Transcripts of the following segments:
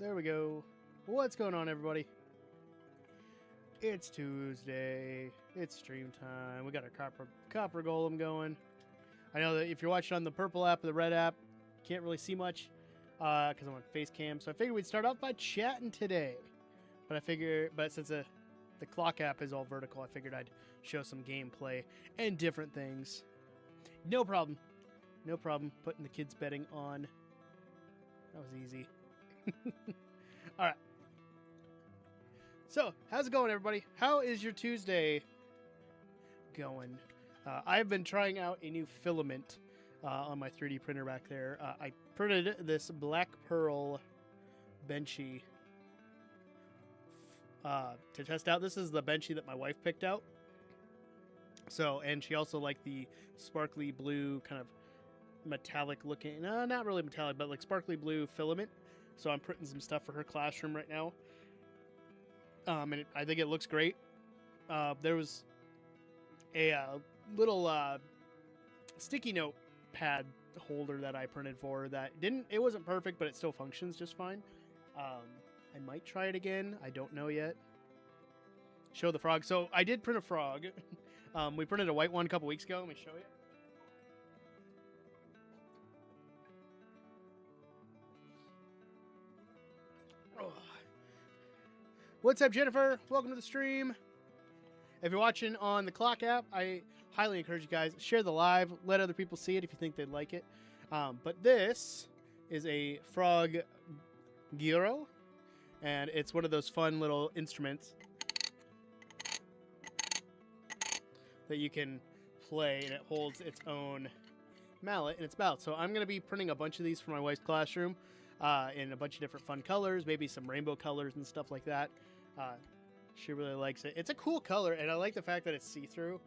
There we go. What's going on, everybody? It's Tuesday. It's stream time. We got our copper golem going. I know that if you're watching on the purple app or the red app, you can't really see much because I'm on face cam. So I figured we'd start off by chatting today. But since the clock app is all vertical, I figured I'd show some gameplay and different things. No problem. No problem putting the kids' betting on. That was easy. All right. So, how's it going, everybody? How is your Tuesday going? I've been trying out a new filament on my 3D printer back there. I printed this black pearl benchy to test out. This is the benchy that my wife picked out. So, and she also liked the sparkly blue kind of metallic looking, no, not really metallic, but like sparkly blue filament. So I'm printing some stuff for her classroom right now. And I think it looks great. There was a little sticky note pad holder that I printed for that it wasn't perfect, but it still functions just fine. I might try it again. I don't know yet. Show the frog. So I did print a frog. We printed a white one a couple weeks ago. Let me show you. What's up, Jennifer? Welcome to the stream. If you're watching on the clock app, I highly encourage you guys, share the live, let other people see it if you think they'd like it. But this is a frog gyro, and it's one of those fun little instruments that you can play, and it holds its own mallet in its mouth. So I'm going to be printing a bunch of these for my wife's classroom in a bunch of different fun colors, maybe some rainbow colors and stuff like that. She really likes it. It's a cool color, and I like the fact that it's see-through,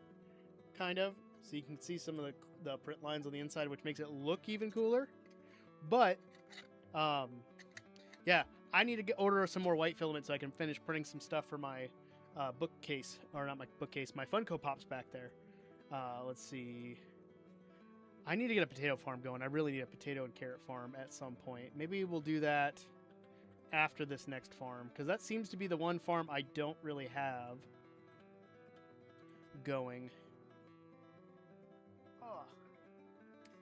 kind of. So you can see some of the print lines on the inside, which makes it look even cooler. But, yeah, I need to order some more white filament so I can finish printing some stuff for my bookcase. Or not my bookcase, my Funko Pops back there. Let's see. I need to get a potato farm going. I really need a potato and carrot farm at some point. Maybe we'll do that after this next farm, because that seems to be the one farm I don't really have going.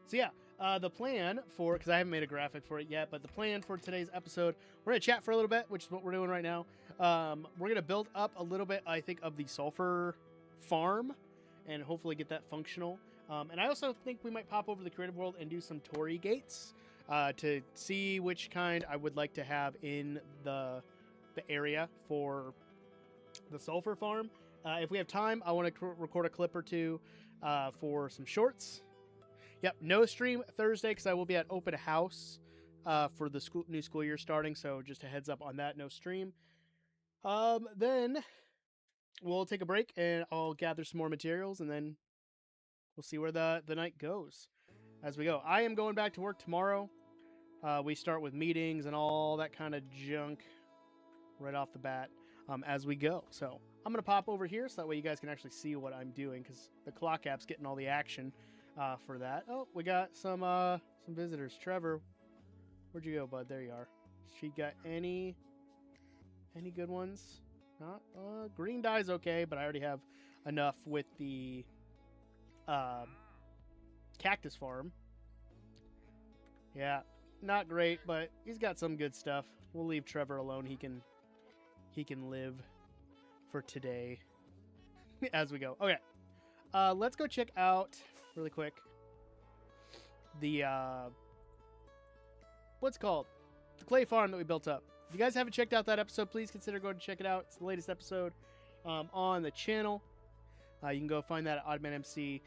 So yeah, the plan for, because I haven't made a graphic for it yet, but the plan for today's episode, we're going to chat for a little bit, which is what we're doing right now. We're going to build up a little bit, I think, of the sulfur farm and hopefully get that functional. And I also think we might pop over to the creative world and do some Torii gates to see which kind I would like to have in the area for the sulfur farm. If we have time, I want to record a clip or two for some shorts. Yep, no stream Thursday because I will be at open house for the new school year starting. So just a heads up on that, no stream. Then we'll take a break and I'll gather some more materials, and then we'll see where the night goes as we go. I am going back to work tomorrow. We start with meetings and all that kind of junk right off the bat as we go. So I'm going to pop over here so that way you guys can actually see what I'm doing, because the clock app's getting all the action for that. Oh, we got some visitors. Trevor, where'd you go, bud? There you are. She got any good ones? Not green dye's okay, but I already have enough with the cactus farm. Yeah, not great, but he's got some good stuff. We'll leave Trevor alone. He can live for today as we go. Okay, let's go check out really quick the what's it called, the clay farm that we built up. If you guys haven't checked out that episode, please consider going to check it out. It's the latest episode on the channel. You can go find that at Oddman MC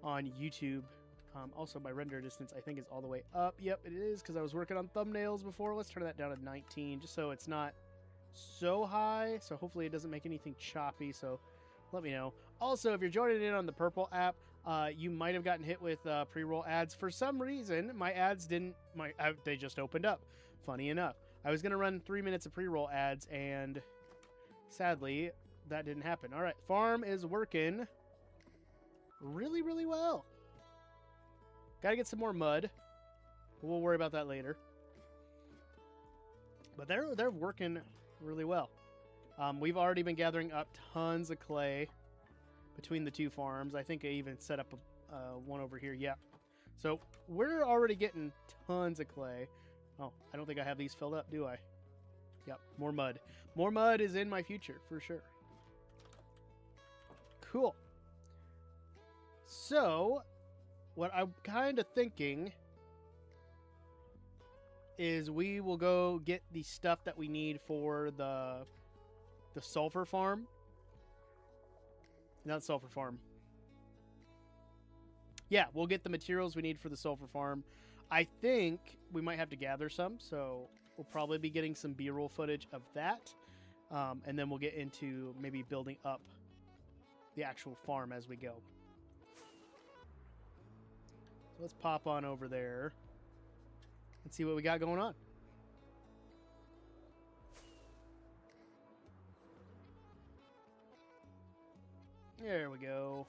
on YouTube. Also, my render distance, I think, is all the way up. Yep, it is, because I was working on thumbnails before. Let's turn that down to 19, just so it's not so high. So hopefully it doesn't make anything choppy, so let me know. Also, if you're joining in on the Purple app, you might have gotten hit with pre-roll ads. For some reason, my ads they just opened up. Funny enough. I was going to run 3 minutes of pre-roll ads, and sadly, that didn't happen. All right, farm is working really, really well. Gotta get some more mud. We'll worry about that later. But they're working really well. We've already been gathering up tons of clay between the two farms. I think I even set up one over here. Yeah. So we're already getting tons of clay. Oh, I don't think I have these filled up, do I? Yep, more mud. More mud is in my future, for sure. Cool. So, what I'm kind of thinking is we will go get the stuff that we need for the sulfur farm. Not sulfur farm. Yeah, we'll get the materials we need for the sulfur farm. I think we might have to gather some, so we'll probably be getting some B-roll footage of that. And then we'll get into maybe building up the actual farm as we go. So let's pop on over there and see what we got going on. There we go.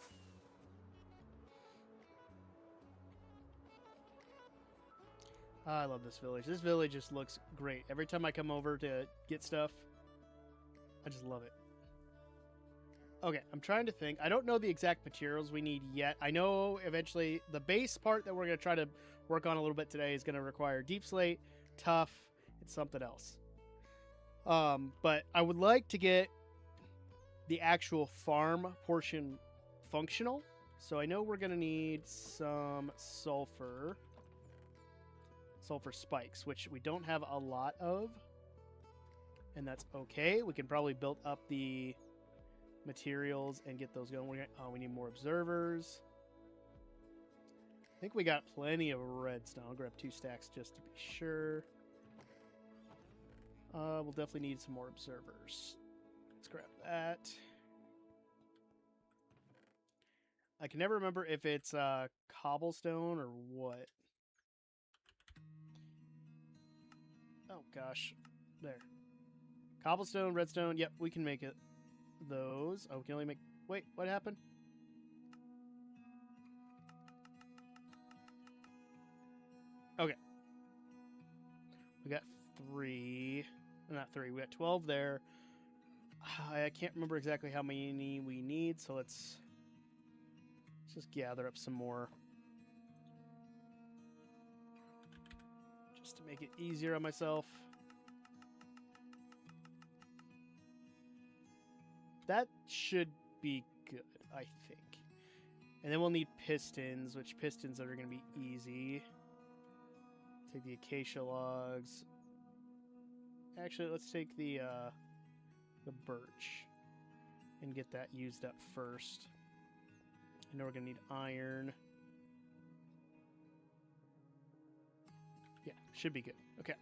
I love this village. This village just looks great. Every time I come over to get stuff, I just love it. Okay, I'm trying to think. I don't know the exact materials we need yet. I know eventually the base part that we're going to try to work on a little bit today is going to require deep slate, tough, and something else. But I would like to get the actual farm portion functional. So I know we're going to need some sulfur spikes, which we don't have a lot of. And that's okay. We can probably build up the materials and get those going. We need more observers. I think we got plenty of redstone. I'll grab 2 stacks just to be sure. We'll definitely need some more observers. Let's grab that. I can never remember if it's cobblestone or what. Oh gosh. There. Cobblestone, redstone. Yep, we can make it. Those. Oh, we can only make... Wait, what happened? Okay. We got 3. Not 3. We got 12 there. I can't remember exactly how many we need, so let's just gather up some more. Just to make it easier on myself. That should be good, I think. And then we'll need pistons, which pistons are going to be easy. Take the acacia logs. Actually, let's take the birch and get that used up first. I know we're going to need iron. Yeah, should be good. Okay.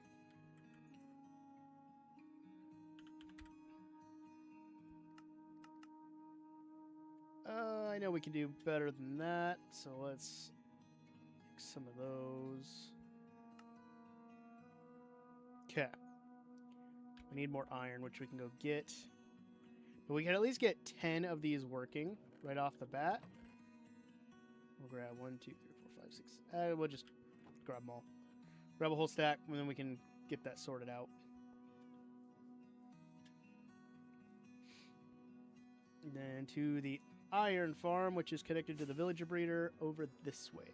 I know we can do better than that, so let's make some of those. Okay. We need more iron, which we can go get. But we can at least get 10 of these working right off the bat. We'll grab 1, 2, 3, 4, 5, 6. We'll just grab them all. Grab a whole stack, and then we can get that sorted out. And then to the iron farm, which is connected to the villager breeder over this way.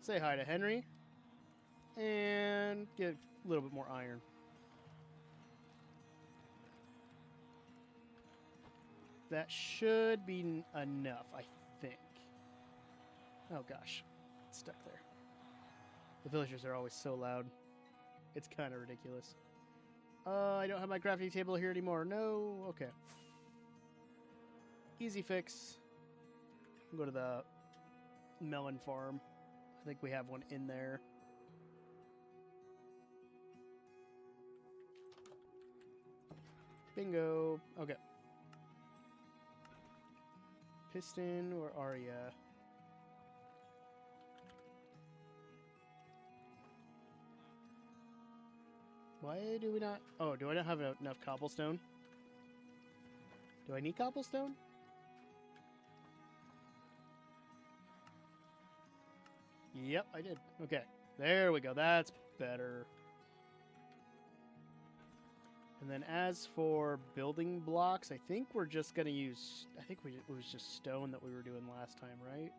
Say hi to Henry and get a little bit more iron. That should be enough, I think. Oh gosh, it's stuck there. The villagers are always so loud. It's kind of ridiculous. I don't have my crafting table here anymore. No, okay. Easy fix. Go to the melon farm. I think we have one in there. Bingo. Okay. Piston, where are ya? Why do we not... Oh, do I not have enough cobblestone? Do I need cobblestone? Yep, I did. Okay, there we go. That's better. And then as for building blocks, I think we're just going to use... I think it was just stone that we were doing last time, right?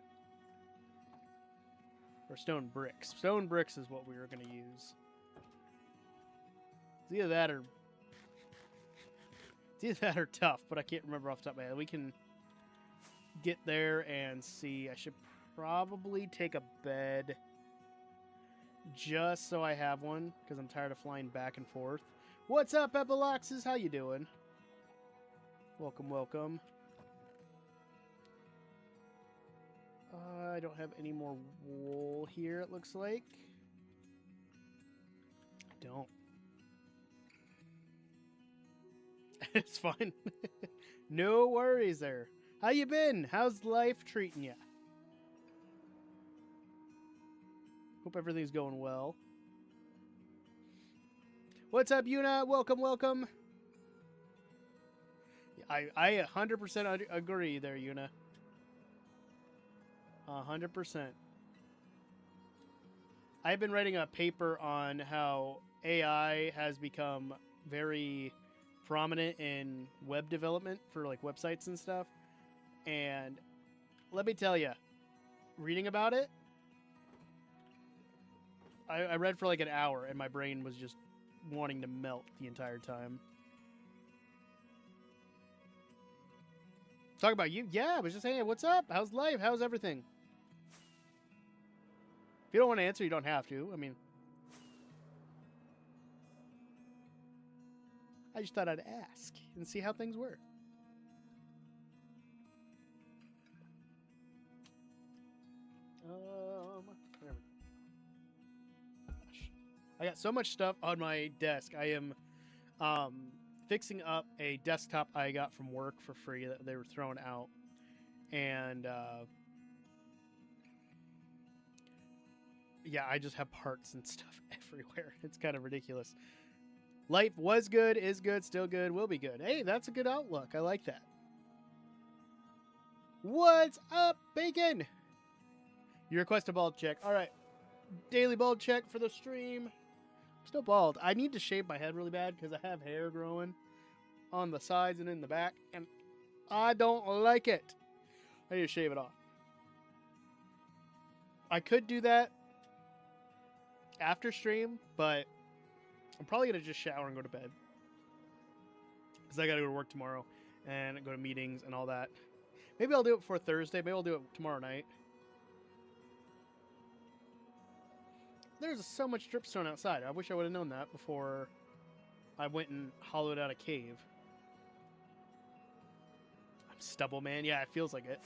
Or stone bricks. Stone bricks is what we were going to use. It's either that or... It's either that or tough, but I can't remember off the top of my head. We can get there and see. I should probably take a bed just so I have one, because I'm tired of flying back and forth. What's up, Epiloxes? How you doing? Welcome, welcome. I don't have any more wool here, it looks like. I don't. It's fine. No worries there. How you been? How's life treating you? Hope everything's going well. What's up, Yuna? Welcome, welcome. I 100% agree there, Yuna. 100%. I've been writing a paper on how AI has become very prominent in web development for like websites and stuff. And let me tell you, reading about it, I read for like an hour and my brain was just wanting to melt the entire time. Talk about you? Yeah, I was just saying, what's up? How's life? How's everything? If you don't want to answer, you don't have to. I mean, I just thought I'd ask and see how things were. There we go. Gosh. I got so much stuff on my desk. I am fixing up a desktop I got from work for free that they were throwing out. And yeah, I just have parts and stuff everywhere. It's kind of ridiculous. Life was good, is good, still good, will be good. Hey, that's a good outlook. I like that. What's up, Bacon? You request a bald check. All right. Daily bald check for the stream. Still bald. I need to shave my head really bad because I have hair growing on the sides and in the back, and I don't like it. I need to shave it off. I could do that after stream, but I'm probably going to just shower and go to bed because I got to go to work tomorrow and go to meetings and all that. Maybe I'll do it before Thursday. Maybe I'll do it tomorrow night. There's so much dripstone outside. I wish I would have known that before I went and hollowed out a cave. I'm stubble, man. Yeah, it feels like it.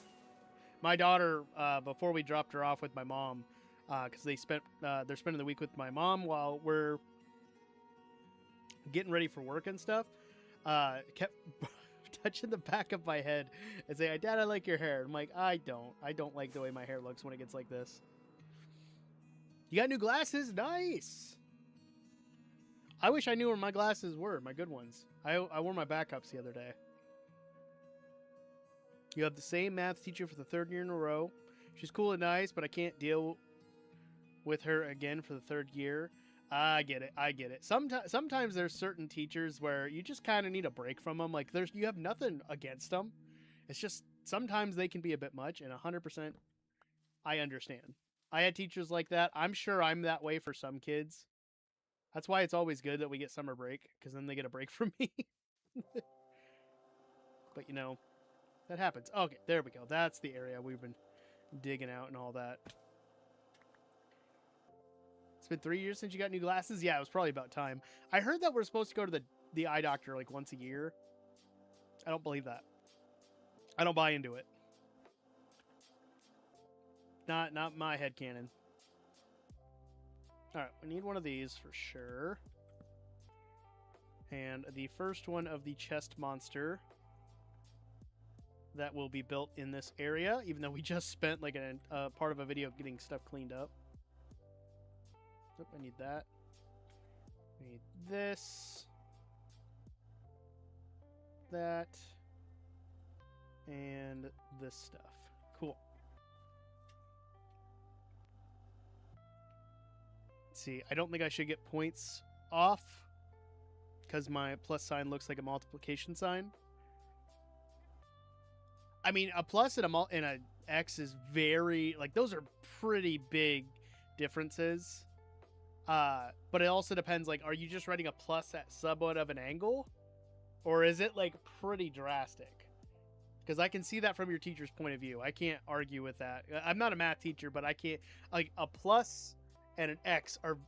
My daughter, before we dropped her off with my mom, because they're spending the week with my mom while we're getting ready for work and stuff, kept touching the back of my head and saying, "Dad, I like your hair." I'm like, I don't like the way my hair looks when it gets like this. You got new glasses? Nice. I wish I knew where my glasses were, my good ones. I wore my backups the other day. You have the same math teacher for the 3rd year in a row. She's cool and nice, but I can't deal with her again for the 3rd year. I get it. I get it. Sometimes there's certain teachers where you just kind of need a break from them. Like you have nothing against them. It's just sometimes they can be a bit much, and 100% I understand. I had teachers like that. I'm sure I'm that way for some kids. That's why it's always good that we get summer break, because then they get a break from me. But, you know, that happens. Okay, there we go. That's the area we've been digging out and all that. It's been 3 years since you got new glasses? Yeah, it was probably about time. I heard that we're supposed to go to the eye doctor like once a year. I don't believe that. I don't buy into it. Not my headcanon. Alright, we need one of these for sure. And the first one of the chest monster that will be built in this area, even though we just spent like a part of a video getting stuff cleaned up. Oop, I need that. I need this. That. and this stuff. Cool. Let's see, I don't think I should get points off because my plus sign looks like a multiplication sign. I mean, a plus and a X is very, like, those are pretty big differences. But it also depends, like, are you just writing a plus at somewhat of an angle? Or is it, like, pretty drastic? Because I can see that from your teacher's point of view. I can't argue with that. I'm not a math teacher, but I can't, like, a plus and an X are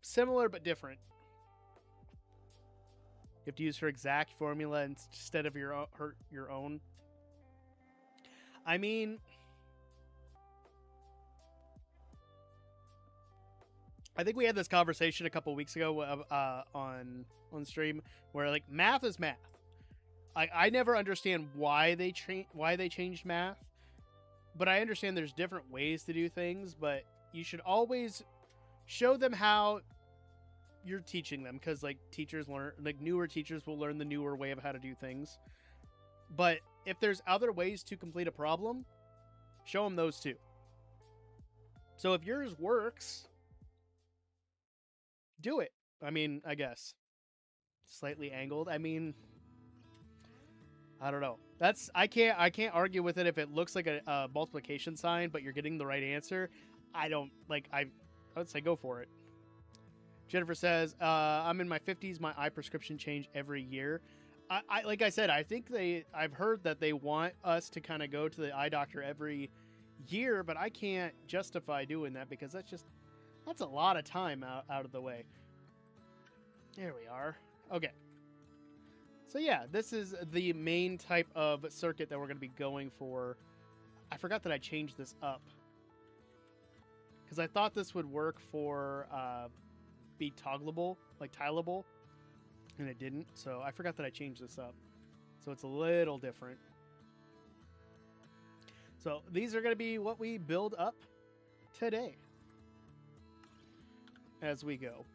similar but different. You have to use her exact formula instead of your own. I mean, I think we had this conversation a couple weeks ago on stream where, like, math is math. I never understand why they changed math, but I understand there's different ways to do things. But you should always show them how you're teaching them, because, like, teachers learn, like, newer teachers will learn the newer way of how to do things. But if there's other ways to complete a problem, show them those too. So if yours works, do it. I mean, I guess. Slightly angled. I mean, I don't know. I can't argue with it if it looks like a multiplication sign, but you're getting the right answer. I would say go for it. Jennifer says, I'm in my 50s. My eye prescription change every year. I like I said, I think I've heard that they want us to kind of go to the eye doctor every year, but I can't justify doing that because that's a lot of time out of the way. There we are. Okay. So yeah, this is the main type of circuit that we're going to be going for. I forgot that I changed this up because I thought this would work for be toggleable, like tileable. And it didn't, so I forgot that I changed this up. So it's a little different. So these are going to be what we build up today as we go.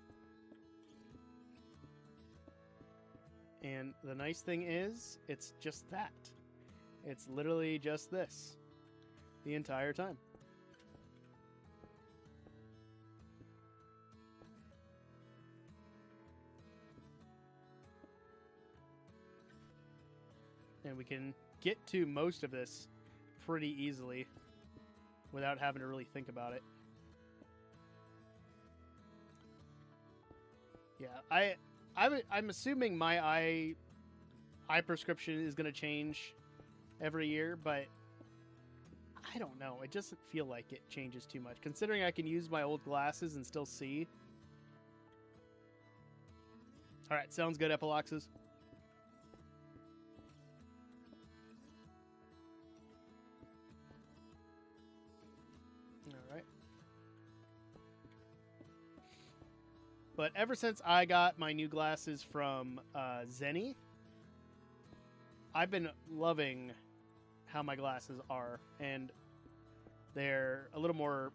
And the nice thing is, it's just that. It's literally just this the entire time. And we can get to most of this pretty easily without having to really think about it. Yeah, I'm assuming my eye prescription is going to change every year, but I don't know. It doesn't feel like it changes too much, considering I can use my old glasses and still see. All right, sounds good, Epiloxes. But ever since I got my new glasses from Zenny, I've been loving how my glasses are. And they're a little more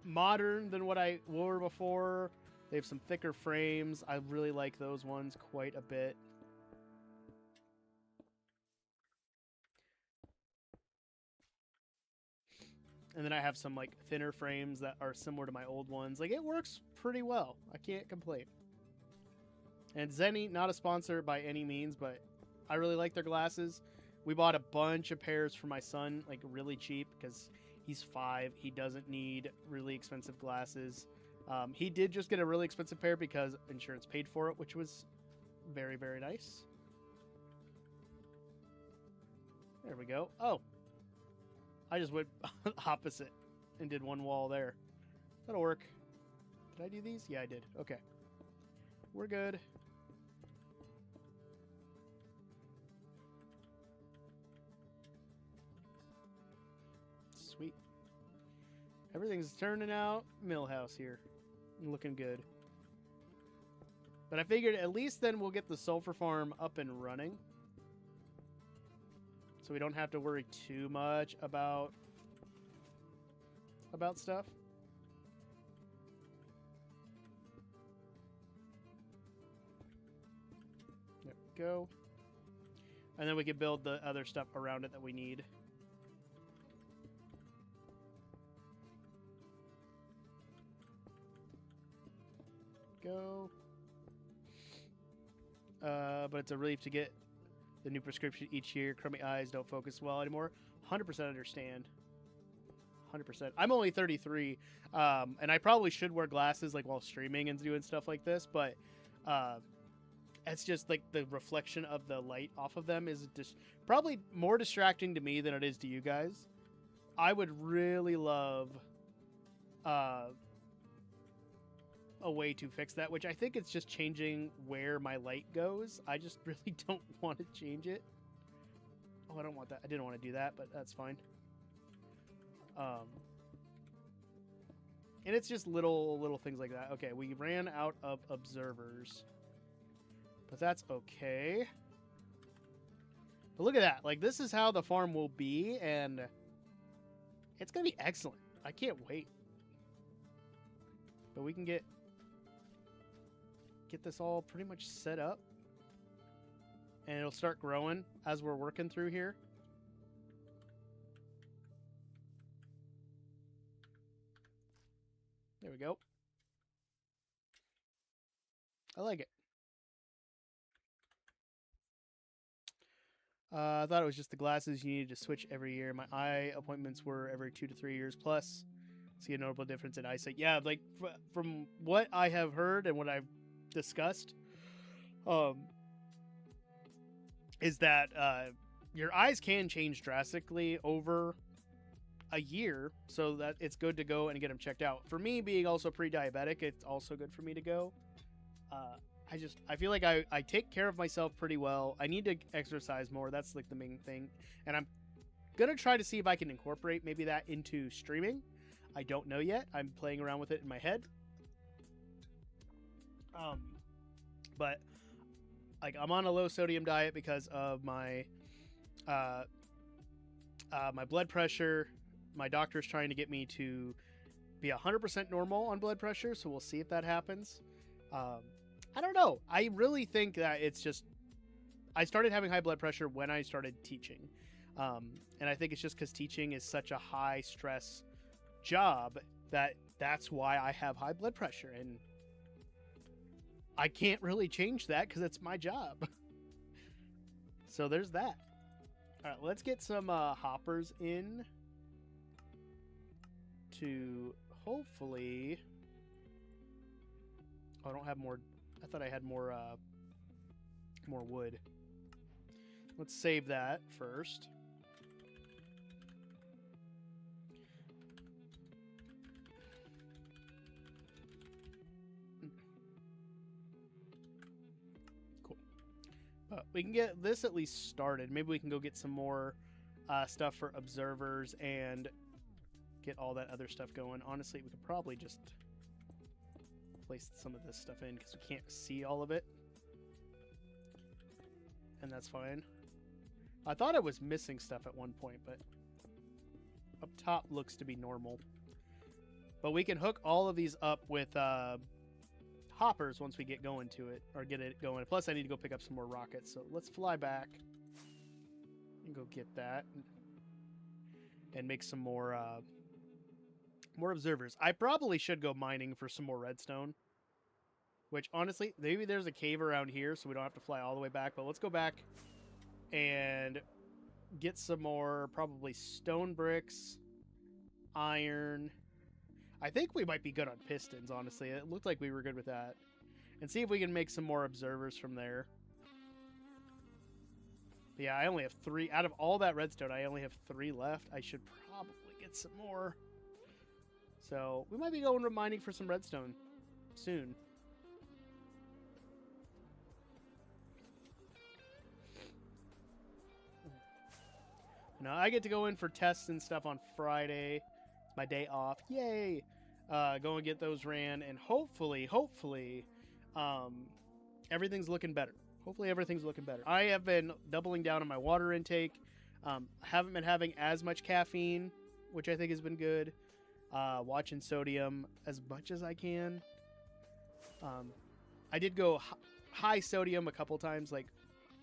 modern than what I wore before. They have some thicker frames. I really like those ones quite a bit. And then I have some, like, thinner frames that are similar to my old ones. Like, it works pretty well. I can't complain. And Zenny, not a sponsor by any means, but I really like their glasses. We bought a bunch of pairs for my son, like, really cheap, because he's 5. He doesn't need really expensive glasses. He did just get a really expensive pair because insurance paid for it, which was very, very nice. There we go. Oh. I just went opposite and did one wall there. That'll work. Did I do these? Yeah, I did. Okay. We're good. Sweet. Everything's turning out Millhouse here. Looking good. But I figured at least then we'll get the sulfur farm up and running. So we don't have to worry too much about stuff. There we go. And then we can build the other stuff around it that we need. Go. But it's a relief to get the new prescription each year. Crummy eyes don't focus well anymore. 100% understand. 100%. I'm only 33, and I probably should wear glasses like while streaming and doing stuff like this, but it's just like the reflection of the light off of them is probably more distracting to me than it is to you guys. I would really love a way to fix that, which I think it's just changing where my light goes. I just really don't want to change it. Oh, I don't want that. I didn't want to do that, but that's fine. And it's just little things like that. Okay, we ran out of observers, but that's okay. But look at that. Like, this is how the farm will be, and it's gonna be excellent. I can't wait. But we can get this all pretty much set up, and it'll start growing as we're working through here. There we go. I like it. I thought it was just the glasses you needed to switch every year. My eye appointments were every 2 to 3 years plus. See a notable difference in eyesight. Yeah, like from what I have heard and what I've discussed, is that your eyes can change drastically over a year, so that it's good to go and get them checked out. For me, being also pre-diabetic, it's also good for me to go. I feel like I take care of myself pretty well. I need to exercise more. That's like the main thing. And I'm going to try to see if I can incorporate maybe that into streaming. I don't know yet. I'm playing around with it in my head. But like, I'm on a low sodium diet because of my my blood pressure. My doctor's trying to get me to be 100% normal on blood pressure, so we'll see if that happens. I don't know. I really think that it's just, I started having high blood pressure when I started teaching. And I think it's just because teaching is such a high stress job that's why I have high blood pressure. And I can't really change that because it's my job. So there's that. All right, let's get some hoppers in to hopefully... Oh, I don't have more... I thought I had more wood. Let's save that first. Cool. We can get this at least started. Maybe we can go get some more stuff for observers and get all that other stuff going. Honestly, we could probably just place some of this stuff in because we can't see all of it. And that's fine. I thought I was missing stuff at one point, but up top looks to be normal. But we can hook all of these up with hoppers once we get going to it, or get it going. Plus, I need to go pick up some more rockets, so let's fly back and go get that and make some more observers. I probably should go mining for some more redstone, which honestly, maybe there's a cave around here so we don't have to fly all the way back, but let's go back and get some more, probably stone bricks, iron. I think we might be good on pistons, honestly. It looked like we were good with that. And see if we can make some more observers from there. But yeah, I only have 3. Out of all that redstone, I only have 3 left. I should probably get some more. So we might be going to mining for some redstone soon. Now I get to go in for tests and stuff on Friday. It's my day off. Yay! Go and get those ran, and hopefully, everything's looking better. Hopefully everything's looking better. I have been doubling down on my water intake. Haven't been having as much caffeine, which I think has been good. Watching sodium as much as I can. I did go high sodium a couple times. Like,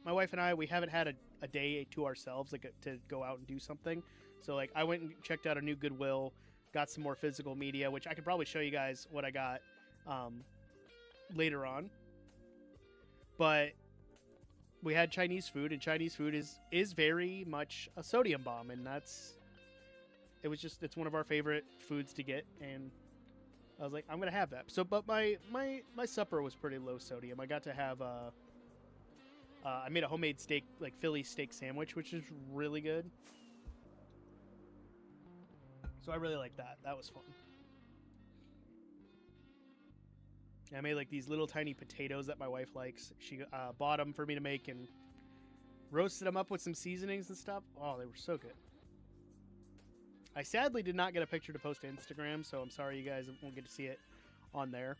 my wife and I, we haven't had a day to ourselves, like to go out and do something. So like I went and checked out a new Goodwill, got some more physical media, which I could probably show you guys what I got later on. But we had Chinese food, and Chinese food is very much a sodium bomb, and it's one of our favorite foods to get, and I was like, I'm gonna have that. So, but my supper was pretty low sodium. I got to have I made a homemade steak, like Philly steak sandwich, which is really good. So I really liked that. That was fun. I made like these little tiny potatoes that my wife likes. She bought them for me to make and roasted them up with some seasonings and stuff. Oh, they were so good. I sadly did not get a picture to post to Instagram, so I'm sorry you guys won't get to see it on there.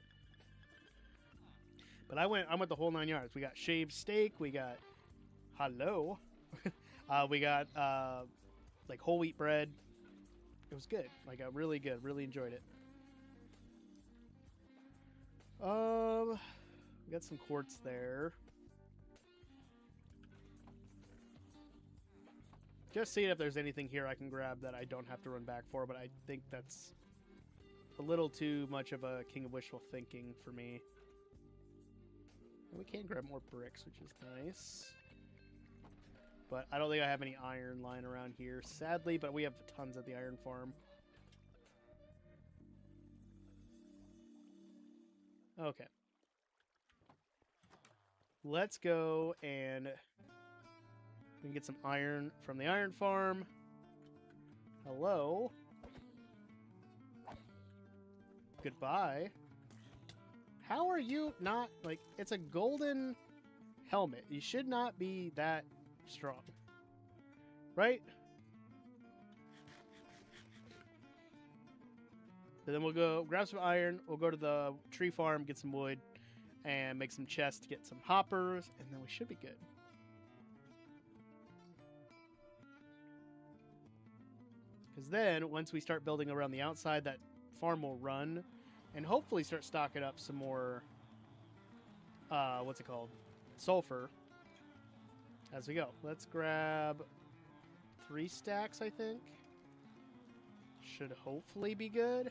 But I went the whole 9 yards. We got shaved steak. We got we got like whole wheat bread. It was good. Like really good. Really enjoyed it. We got some quartz there. Just seeing if there's anything here I can grab that I don't have to run back for, but I think that's a little too much of a king of wishful thinking for me. And we can grab more bricks, which is nice. But I don't think I have any iron lying around here, sadly, but we have tons at the iron farm. Okay. Let's go and we can get some iron from the iron farm. Hello. Goodbye. How are you not, like, it's a golden helmet. You should not be that strong. Right? And then we'll go grab some iron. We'll go to the tree farm, get some wood, and make some chests to get some hoppers, and then we should be good. Because then, once we start building around the outside, that farm will run, and hopefully start stocking up some more, what's it called? Sulfur. As we go. Let's grab 3 stacks, I think. Should hopefully be good.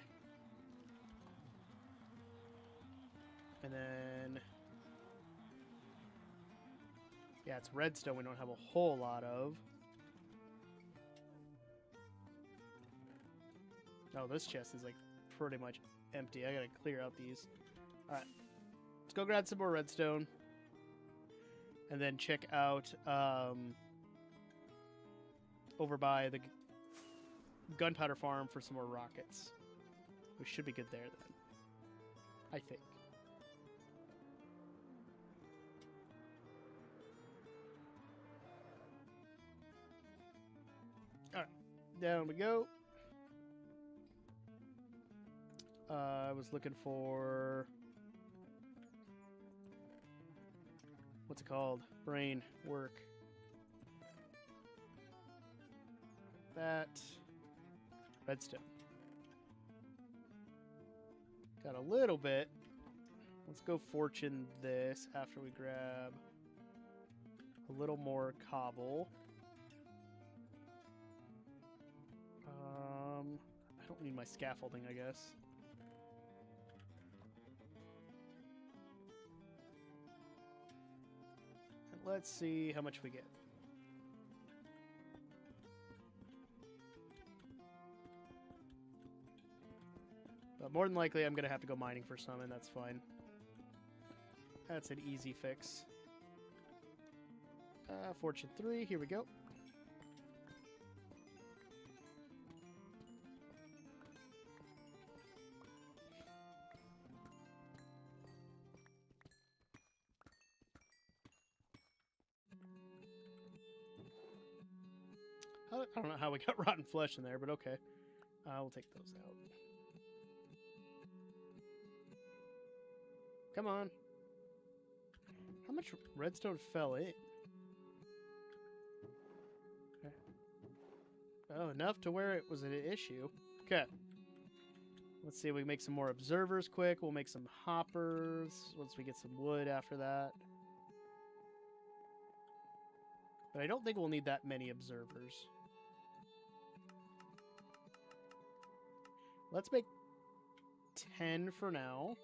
And then, yeah, it's redstone we don't have a whole lot of. Oh, this chest is like pretty much empty. I gotta clear out these. Alright, let's go grab some more redstone. And then check out over by the gunpowder farm for some more rockets. We should be good there then, I think. Alright, down we go. I was looking for... what's it called? Brain work. That... redstone. Got a little bit. Let's go fortune this after we grab a little more cobble. I don't need my scaffolding, I guess. And let's see how much we get. But more than likely, I'm going to have to go mining for some, and that's fine. That's an easy fix. Fortune 3, here we go. I don't know how we got rotten flesh in there, but okay. We'll take those out. Come on. How much redstone fell in? Okay. Oh, enough to where it was an issue. Okay. Let's see if we can make some more observers quick. We'll make some hoppers once we get some wood after that. But I don't think we'll need that many observers. Let's make 10 for now.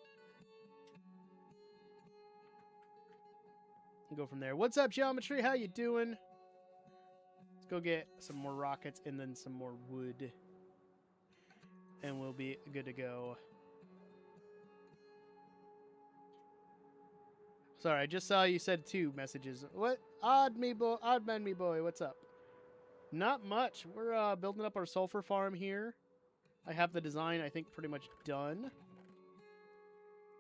And go from there. What's up, Geometry? How you doing? Let's go get some more rockets and then some more wood. And we'll be good to go. Sorry, I just saw you said 2 messages. What? Odd man me boy, what's up? Not much. We're building up our sulfur farm here. I have the design, I think, pretty much done.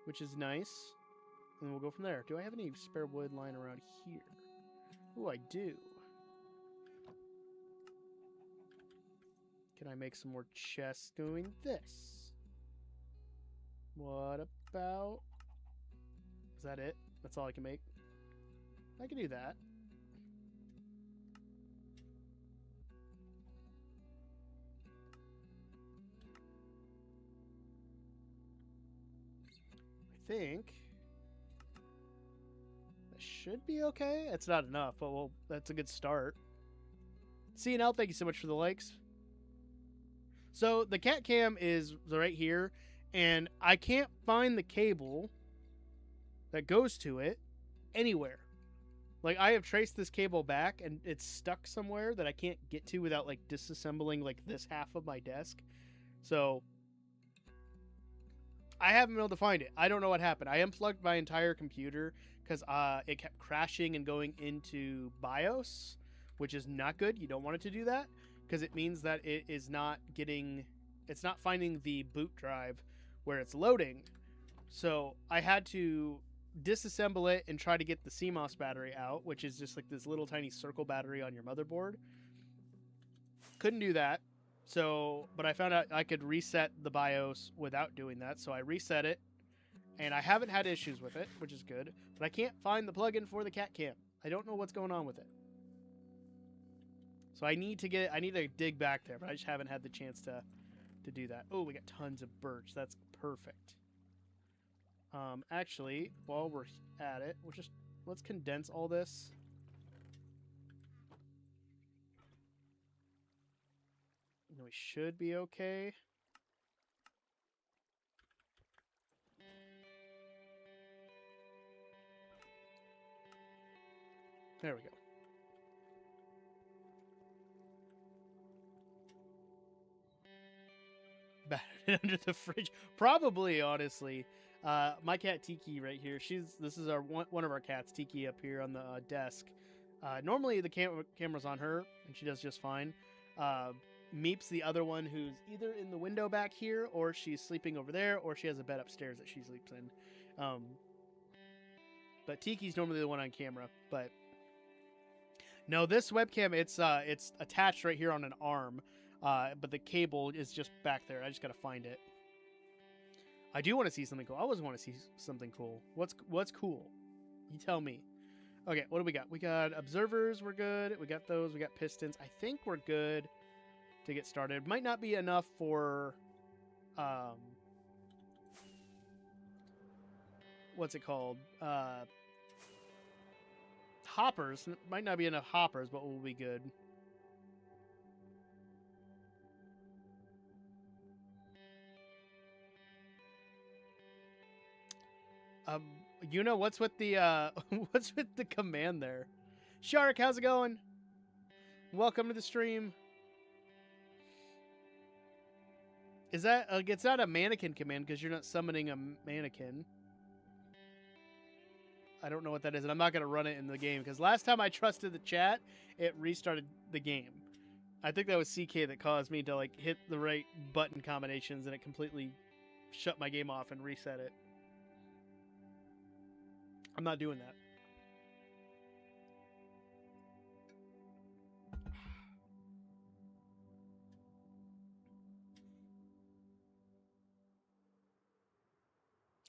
Which is nice. And we'll go from there. Do I have any spare wood lying around here? Ooh, I do. Can I make some more chests doing this? What about... Is that it? That's all I can make? I can do that. I think that should be okay. It's not enough, but well, that's a good start. CNL, thank you so much for the likes. So the cat cam is right here, and I can't find the cable that goes to it anywhere. Like, I have traced this cable back, and it's stuck somewhere that I can't get to without, like, disassembling, like, this half of my desk. So I haven't been able to find it. I don't know what happened. I unplugged my entire computer because it kept crashing and going into BIOS, which is not good. You don't want it to do that because it means that it is not getting... It's not finding the boot drive where it's loading. So I had to disassemble it and try to get the CMOS battery out, which is just like this little tiny circle battery on your motherboard. Couldn't do that. So, but I found out I could reset the BIOS without doing that. So I reset it, and I haven't had issues with it, which is good. But I can't find the plugin for the cat cam. I don't know what's going on with it. So I need to dig back there, but I just haven't had the chance to do that. Oh, we got tons of birch. That's perfect. Actually, while we're at it, let's condense all this. And we should be okay. There we go. Battered under the fridge. Probably, honestly. My cat Tiki right here. This is our one of our cats, Tiki, up here on the desk. Normally the camera's on her, and she does just fine. Meep's the other one who's either in the window back here, or she's sleeping over there, or she has a bed upstairs that she sleeps in. But Tiki's normally the one on camera. But no, this webcam, it's attached right here on an arm. But the cable is just back there. I just gotta find it. I do want to see something cool. I always want to see something cool. What's cool? You tell me. Okay, what do we got? We got observers. We're good. We got those. We got pistons. I think we're good to get started. Might not be enough for what's it called? Hoppers. Might not be enough hoppers, but we'll be good. You know what's with the what's with the command there? Shark, how's it going? Welcome to the stream. Is that it's not a mannequin command because you're not summoning a mannequin. I don't know what that is, and I'm not gonna run it in the game because last time I trusted the chat, it restarted the game. I think that was CK that caused me to like hit the right button combinations and it completely shut my game off and reset it. I'm not doing that.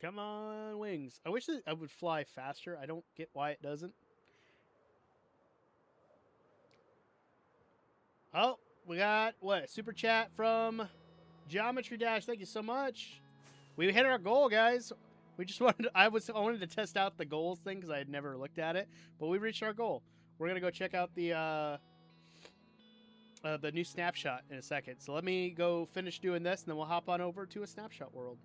Come on, wings. I wish that I would fly faster. I don't get why it doesn't. Oh, we got, what, a super chat from Geometry Dash. Thank you so much. We hit our goal, guys. We just wanted to, I wanted to test out the goals thing because I had never looked at it, but we reached our goal. We're gonna go check out the new Snapshot in a second. So let me go finish doing this, and then we'll hop on over to a Snapshot world.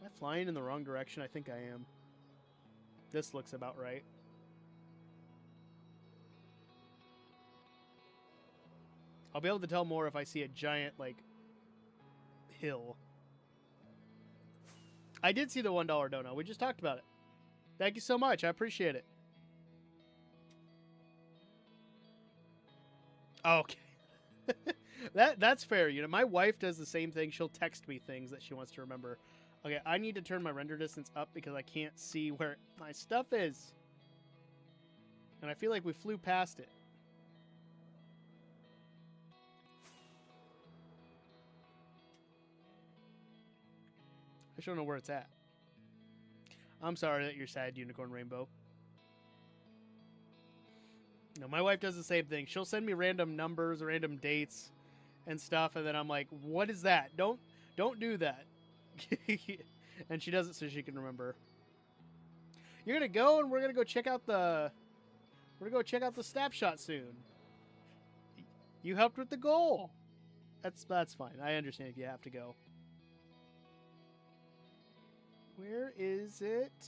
Am I flying in the wrong direction? I think I am. This looks about right. I'll be able to tell more if I see a giant, like, hill. I did see the $1 donut. We just talked about it. Thank you so much. I appreciate it. Okay. That's fair. You know, my wife does the same thing. She'll text me things that she wants to remember. Okay, I need to turn my render distance up because I can't see where my stuff is. And I feel like we flew past it. I just don't know where it's at. I'm sorry that you're sad, Unicorn Rainbow. No, my wife does the same thing. She'll send me random numbers, random dates, and stuff, and then I'm like, "What is that? Don't do that." And she does it so she can remember. You're gonna go, and we're gonna go check out the. We're gonna go check out the Snapshot soon. You helped with the goal. That's fine. I understand if you have to go. Where is it?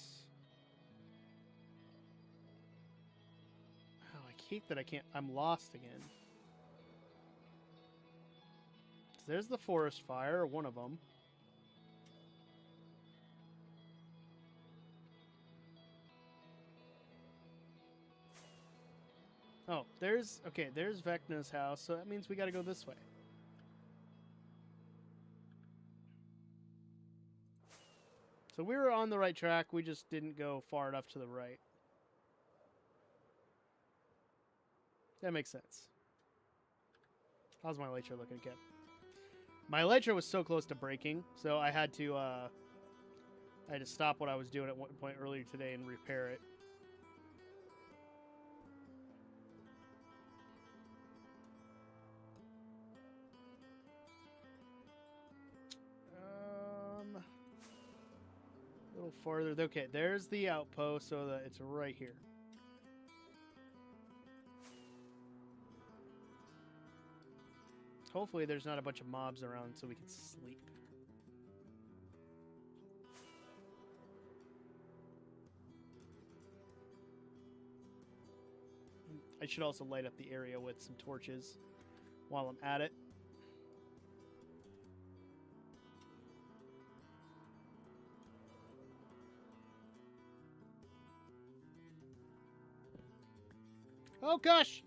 Oh, I hate that I can't. I'm lost again. So there's the forest fire, one of them. Oh, there's Vecna's house, so that means we gotta go this way. So we were on the right track, we just didn't go far enough to the right. That makes sense. How's my elytra looking again? My elytra was so close to breaking, so I had to stop what I was doing at one point earlier today and repair it. A little farther. Okay, there's the outpost, so that it's right here. Hopefully there's not a bunch of mobs around so we can sleep. I should also light up the area with some torches while I'm at it. Oh, gosh!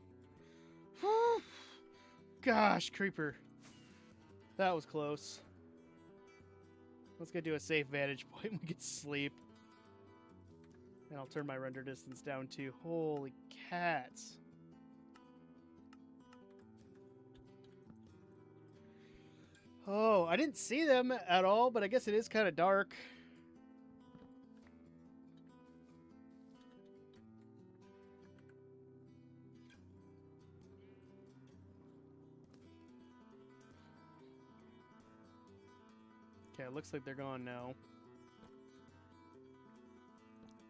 Gosh, creeper. That was close. Let's get to a safe vantage point and we can sleep. And I'll turn my render distance down too. Holy cats. Oh, I didn't see them at all, but I guess it is kind of dark. Okay, it looks like they're gone now.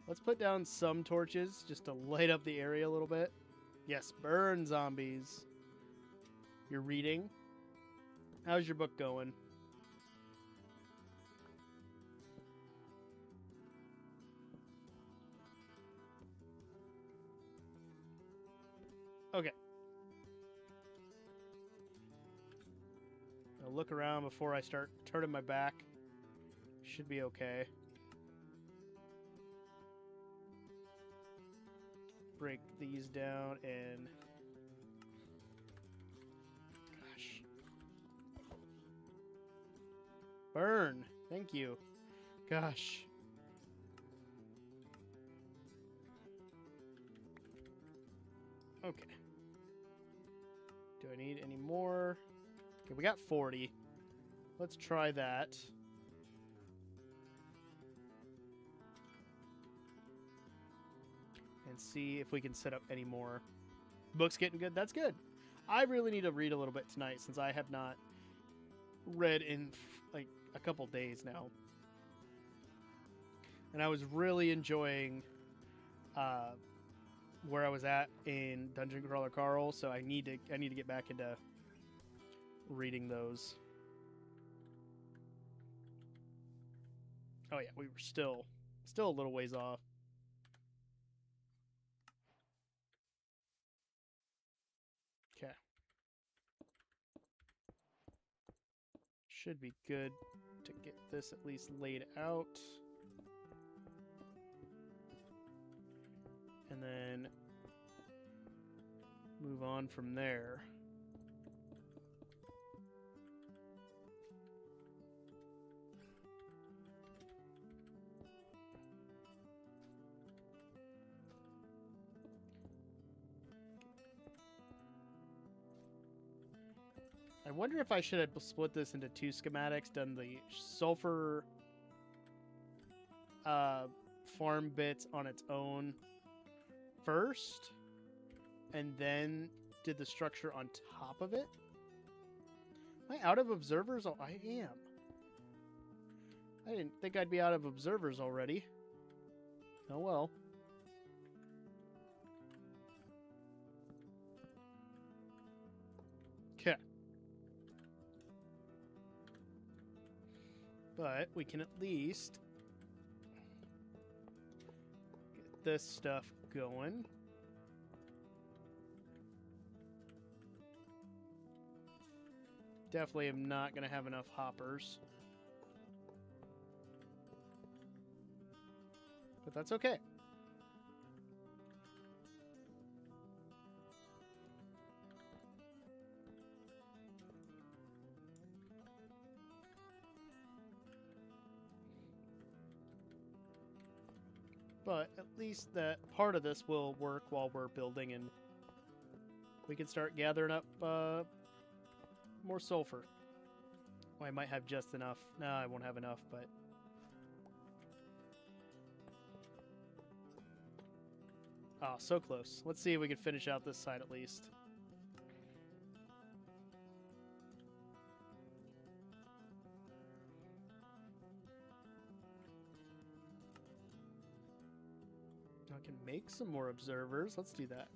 Let's put down some torches just to light up the area a little bit. Yes, burn zombies. You're reading? How's your book going? Okay. I'll look around before I start turning my back. Should be okay. Break these down and... Gosh. Burn. Thank you. Gosh. Okay. Do I need any more? Okay, we got 40. Let's try that. And see if we can set up any more. Book's getting good. That's good. I really need to read a little bit tonight since I have not read in like a couple days now. And I was really enjoying where I was at in Dungeon Crawler Carl, so I need to get back into reading those. Oh yeah, we were still a little ways off. Okay. Should be good to get this at least laid out. And then move on from there. I wonder if I should have split this into 2 schematics, done the sulfur farm bits on its own first, and then did the structure on top of it. Am I out of observers? Oh, I am. I didn't think I'd be out of observers already. Oh well. Okay. But we can at least get this stuff going. Definitely am not going to have enough hoppers. But that's okay. But at least that part of this will work while we're building, and we can start gathering up more sulfur. Well, I might have just enough. No, I won't have enough, but... Oh, so close. Let's see if we can finish out this side at least. I can make some more observers. Let's do that.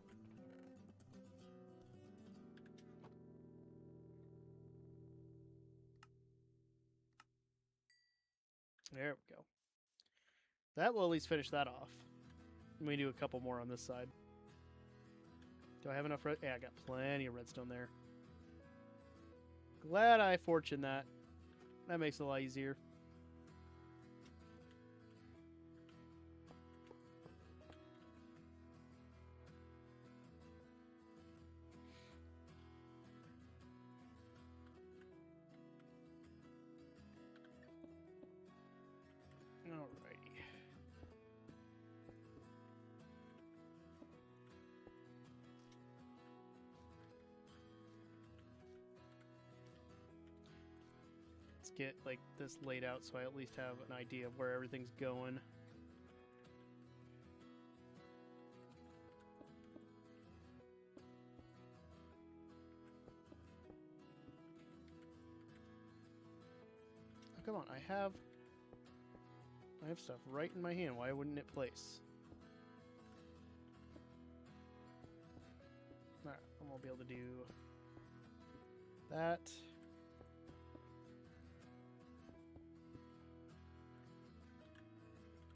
There we go. That will at least finish that off. Let me do a couple more on this side. Do I have enough red? Yeah, I got plenty of redstone there. Glad I fortuned that. That makes it a lot easier. Alrighty. Let's get like this laid out so I at least have an idea of where everything's going. Oh, come on, I have stuff right in my hand. Why wouldn't it place? Alright, I won't be able to do that.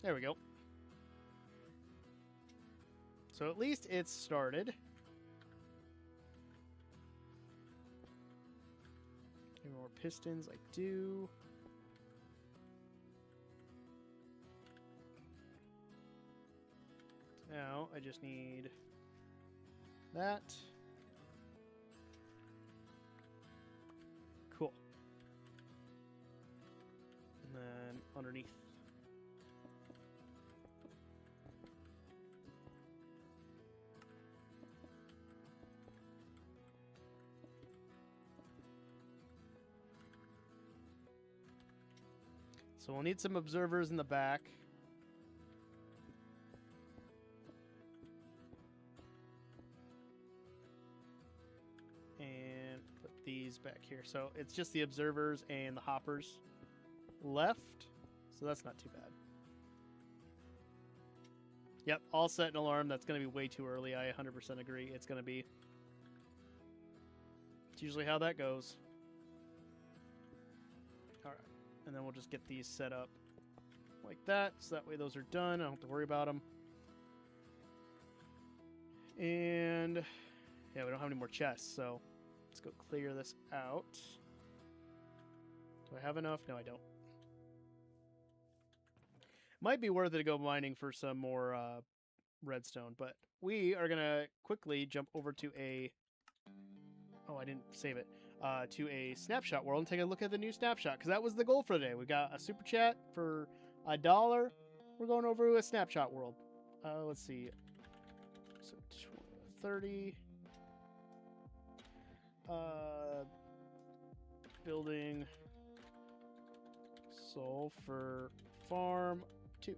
There we go. So at least it's started. Any more pistons? I do. Now I just need that. Cool. And then underneath. So we'll need some observers in the back. And put these back here. So it's just the observers and the hoppers left. So that's not too bad. Yep, I'll set an alarm. That's going to be way too early. I 100% agree. It's going to be. It's usually how that goes. All right. And then we'll just get these set up like that. So that way those are done. I don't have to worry about them. And yeah, we don't have any more chests. So let's go clear this out. Do I have enough? No, I don't. Might be worth it to go mining for some more redstone, but we are gonna quickly jump over to a. Oh, I didn't save it. To a Snapshot world and take a look at the new Snapshot, because that was the goal for the day. We got a super chat for $1. We're going over to a Snapshot world. Let's see. So 30. Building sulfur farm 2.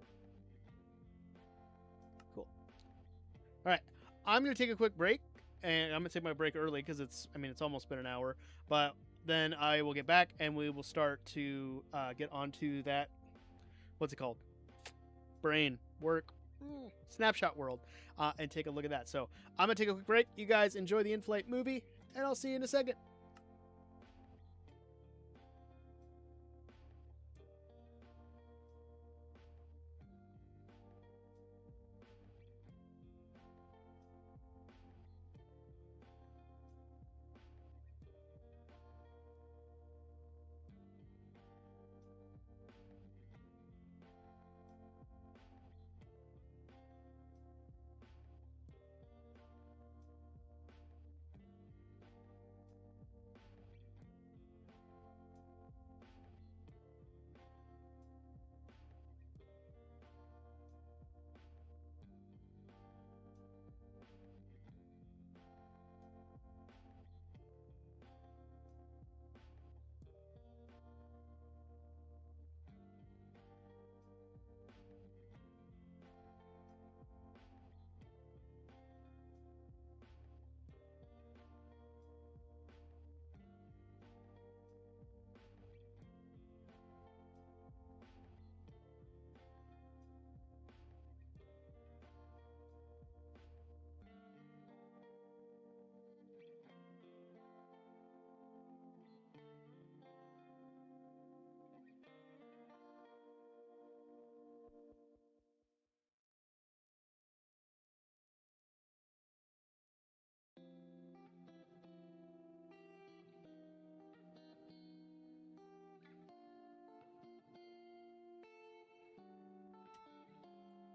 Cool. All right, I'm gonna take a quick break, and I'm gonna take my break early because it's almost been an hour. But then I will get back and we will start to get onto that. What's it called? Brain work. Snapshot world, and take a look at that. So I'm gonna take a quick break. You guys enjoy the in-flight movie, and I'll see you in a second.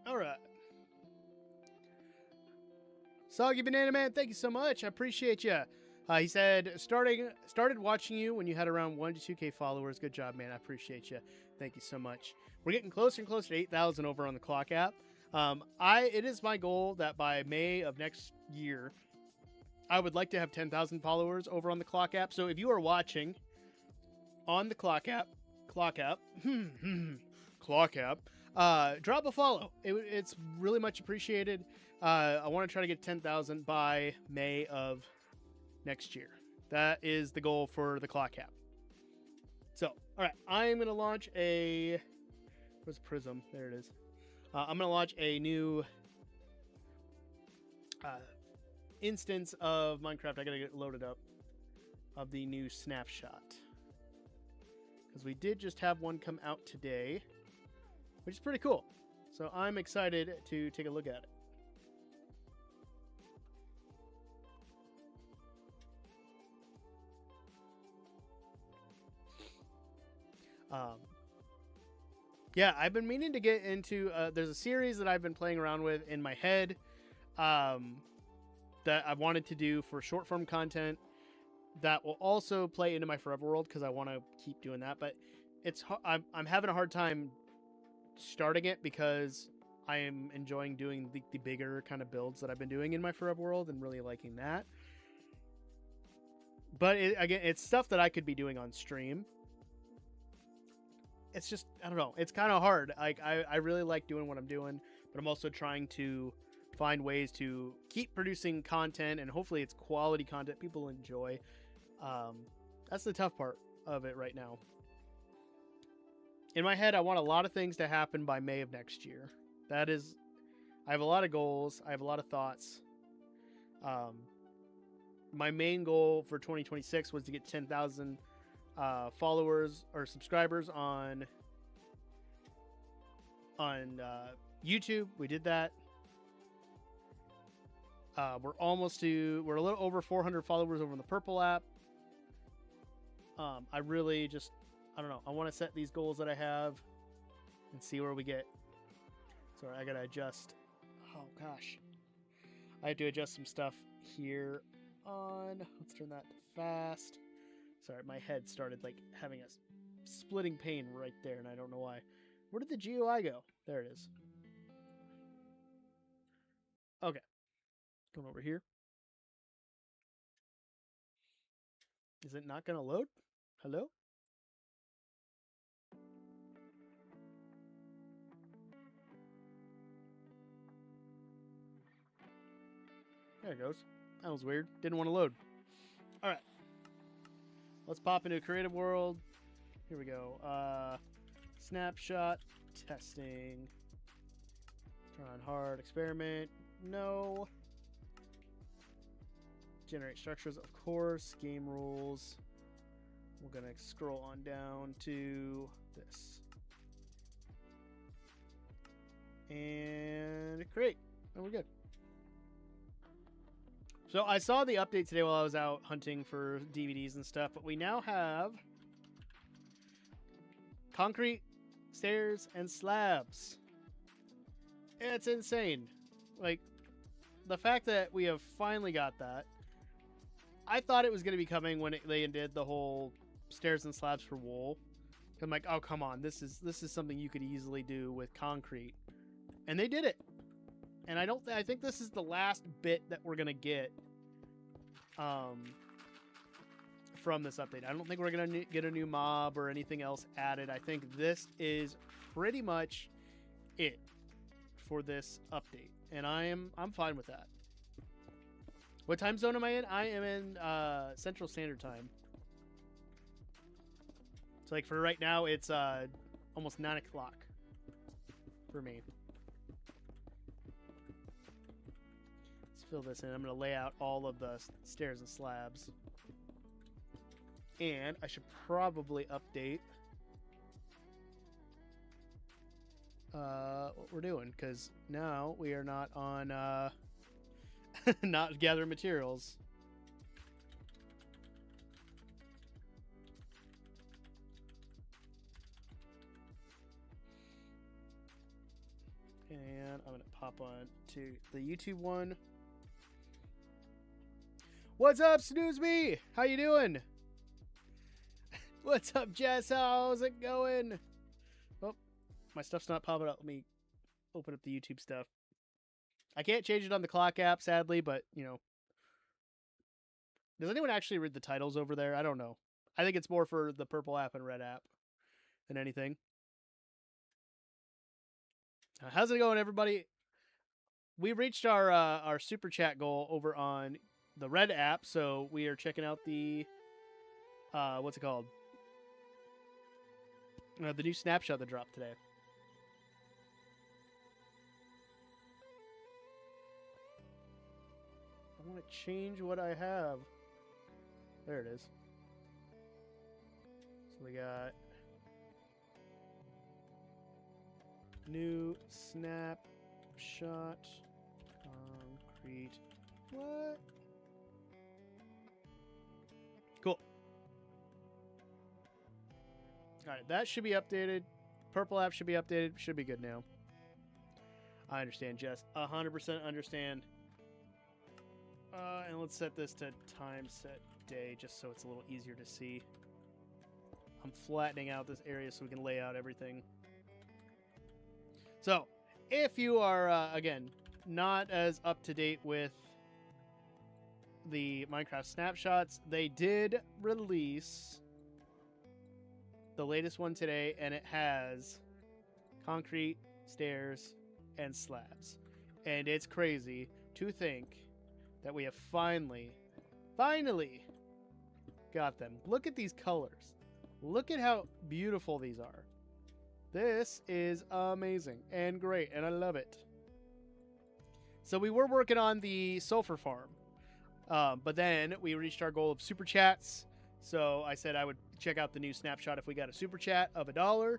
All right. Soggy Banana Man, thank you so much. I appreciate you. He said, started watching you when you had around 1 to 2K followers. Good job, man. I appreciate you. Thank you so much. We're getting closer and closer to 8,000 over on the Clock app. It is my goal that by May of next year, I would like to have 10,000 followers over on the Clock app. So if you are watching on the Clock app, Clock app, drop a follow. It's really much appreciated. I want to try to get 10,000 by May of next year. That is the goal for the Clock app. So, all right, I'm going to launch a... Where's Prism? There it is. I'm going to launch a new instance of Minecraft. I got to get it loaded up of the new Snapshot. Because we did just have one come out today, which is pretty cool. So I'm excited to take a look at it. Yeah, I've been meaning to get into, there's a series that I've been playing around with in my head that I wanted to do for short form content that will also play into my Forever World because I want to keep doing that. But I'm having a hard time starting it because I am enjoying doing the bigger kind of builds that I've been doing in my Forever World and really liking that. But again, it's stuff that I could be doing on stream. It's just, I don't know, it's kind of hard. I really like doing what I'm doing, but I'm also trying to find ways to keep producing content, and hopefully it's quality content people enjoy. That's the tough part of it right now. In my head, I want a lot of things to happen by May of next year. That is, I have a lot of goals. I have a lot of thoughts. My main goal for 2026 was to get 10,000 followers or subscribers on YouTube. We did that. We're a little over 400 followers over on the Purple app. I don't know. I want to set these goals that I have and see where we get. Sorry, I gotta adjust. Oh gosh, I have to adjust some stuff here on. Let's turn that to fast. Sorry, my head started like having a splitting pain right there, and I don't know why. Where did the GUI go? There it is. Okay, going over here. Is it not gonna load? Hello? There it goes. That was weird. Didn't want to load. All right. Let's pop into a creative world. Here we go. Snapshot testing. Turn on hard experiment. No. Generate structures, of course. Game rules. We're going to scroll on down to this. And create. And we're good. So I saw the update today while I was out hunting for DVDs and stuff, but we now have concrete, stairs, and slabs. It's insane. Like, the fact that we have finally got that. I thought it was going to be coming when they did the whole stairs and slabs for wool. I'm like, oh, come on. This is something you could easily do with concrete. And they did it. And I think this is the last bit that we're going to get from this update. I don't think we're going to get a new mob or anything else added. I think this is pretty much it for this update. And I'm fine with that. What time zone am I in? I am in Central Standard Time. So like for right now, it's almost 9 o'clock for me. Fill this in. I'm going to lay out all of the stairs and slabs. And I should probably update what we're doing, because now we are not on not gathering materials. And I'm going to pop on to the YouTube one. What's up, Snooze Me? How you doing? What's up, Jess? How's it going? Oh, my stuff's not popping up. Let me open up the YouTube stuff. I can't change it on the clock app, sadly, but, you know. Does anyone actually read the titles over there? I don't know. I think it's more for the Purple app and Red app than anything. How's it going, everybody? We reached our super chat goal over on the Red app, so we are checking out the what's it called? The new Snapshot that dropped today. I want to change what I have. There it is. So we got new Snapshot concrete. What? Cool. Alright, that should be updated. Purple app should be updated. Should be good now. I understand, Jess. 100% understand. And let's set this to time set day, just so it's a little easier to see. I'm flattening out this area so we can lay out everything. So, if you are, again, not as up to date with the Minecraft snapshots, they did release the latest one today, and it has concrete, stairs, and slabs. And it's crazy to think that we have finally got them. Look at these colors. Look at how beautiful these are. This is amazing and great, and I love it. So we were working on the sulfur farm, but then we reached our goal of super chats. So I said I would check out the new Snapshot if we got a super chat of $1,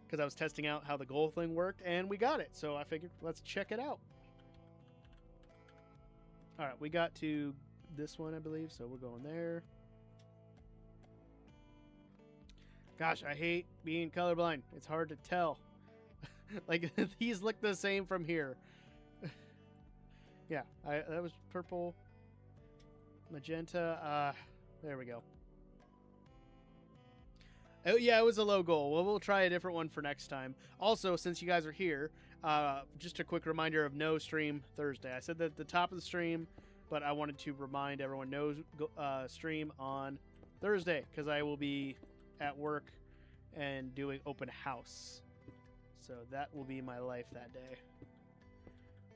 because I was testing out how the goal thing worked, and we got it. So I figured, let's check it out. All right, we got to this one, I believe, so we're going there. Gosh, I hate being colorblind. It's hard to tell. Like, these look the same from here. Yeah, that was purple, magenta. There we go. Oh, yeah, it was a low goal. Well, we'll try a different one for next time. Also, since you guys are here, just a quick reminder of no stream Thursday. I said that at the top of the stream, but I wanted to remind everyone no stream on Thursday, because I will be at work and doing open house. So that will be my life that day.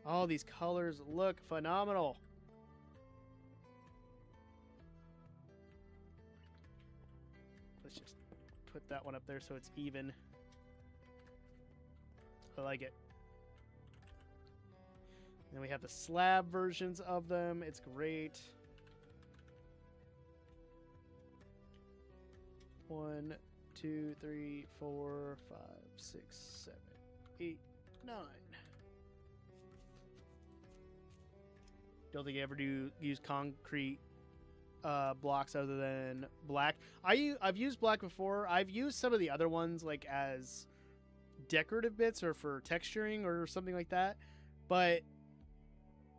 All these colors look phenomenal. Let's just put that one up there so it's even. I like it. Then we have the slab versions of them. It's great. 1, 2, 3, 4, 5, 6, 7, 8, 9. Don't think you ever use concrete blocks other than black. I've used black before. I've used some of the other ones like as decorative bits or for texturing or something like that. But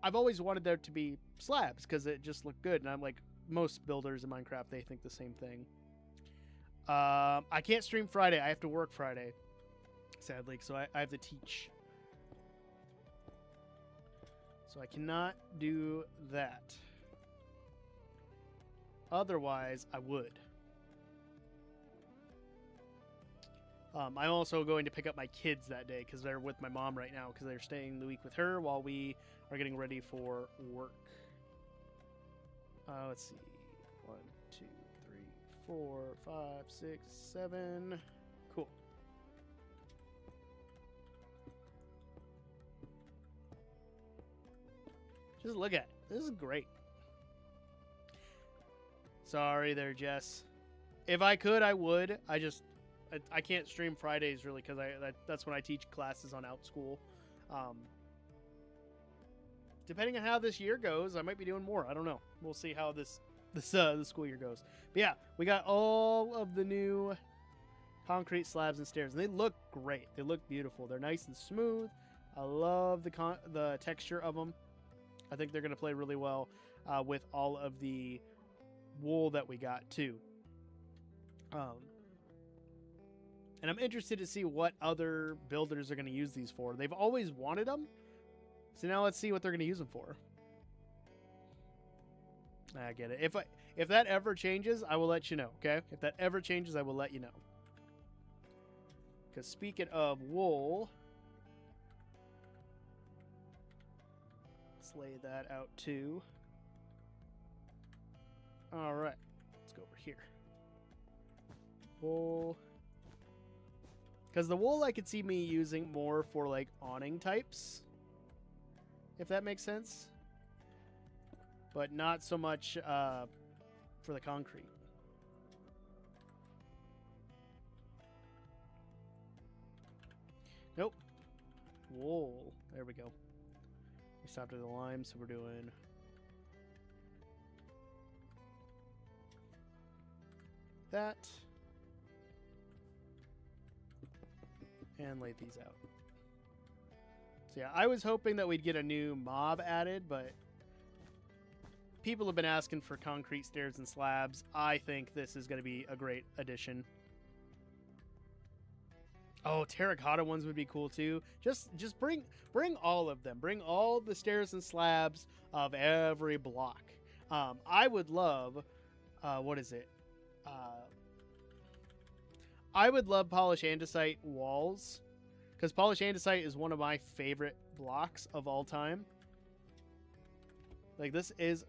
I've always wanted there to be slabs because it just looked good. And I'm like, most builders in Minecraft, they think the same thing. I can't stream Friday. I have to work Friday, sadly. So I have to teach. So I cannot do that. Otherwise, I would. I'm also going to pick up my kids that day because they're with my mom right now because they're staying the week with her while we are getting ready for work. Let's see. 1, 2, 3, 4, 5, 6, 7. Cool. Just look at it. This is great. Sorry there, Jess. If I could, I would. I can't stream Fridays really because that's when I teach classes on OutSchool. Depending on how this year goes, I might be doing more. I don't know. We'll see how the school year goes. But yeah, we got all of the new concrete slabs and stairs, and they look great. They look beautiful. They're nice and smooth. I love the texture of them. I think they're going to play really well with all of the wool that we got too. And I'm interested to see what other builders are going to use these for. They've always wanted them. So now let's see what they're going to use them for. I get it. If that ever changes, I will let you know, okay? If that ever changes, I will let you know. Because speaking of wool, let's lay that out too. All right. Let's go over here. Wool. Because the wool I could see me using more for like awning types. If that makes sense. But not so much for the concrete. Nope. Wool. There we go. We stopped at the lime, so we're doing that. And lay these out. So yeah, I was hoping that we'd get a new mob added, but people have been asking for concrete stairs and slabs. I think this is going to be a great addition. Oh, terracotta ones would be cool too. Just bring all of them. Bring all the stairs and slabs of every block. I would love, what is it? I would love polished andesite walls, because polished andesite is one of my favorite blocks of all time. Like, this is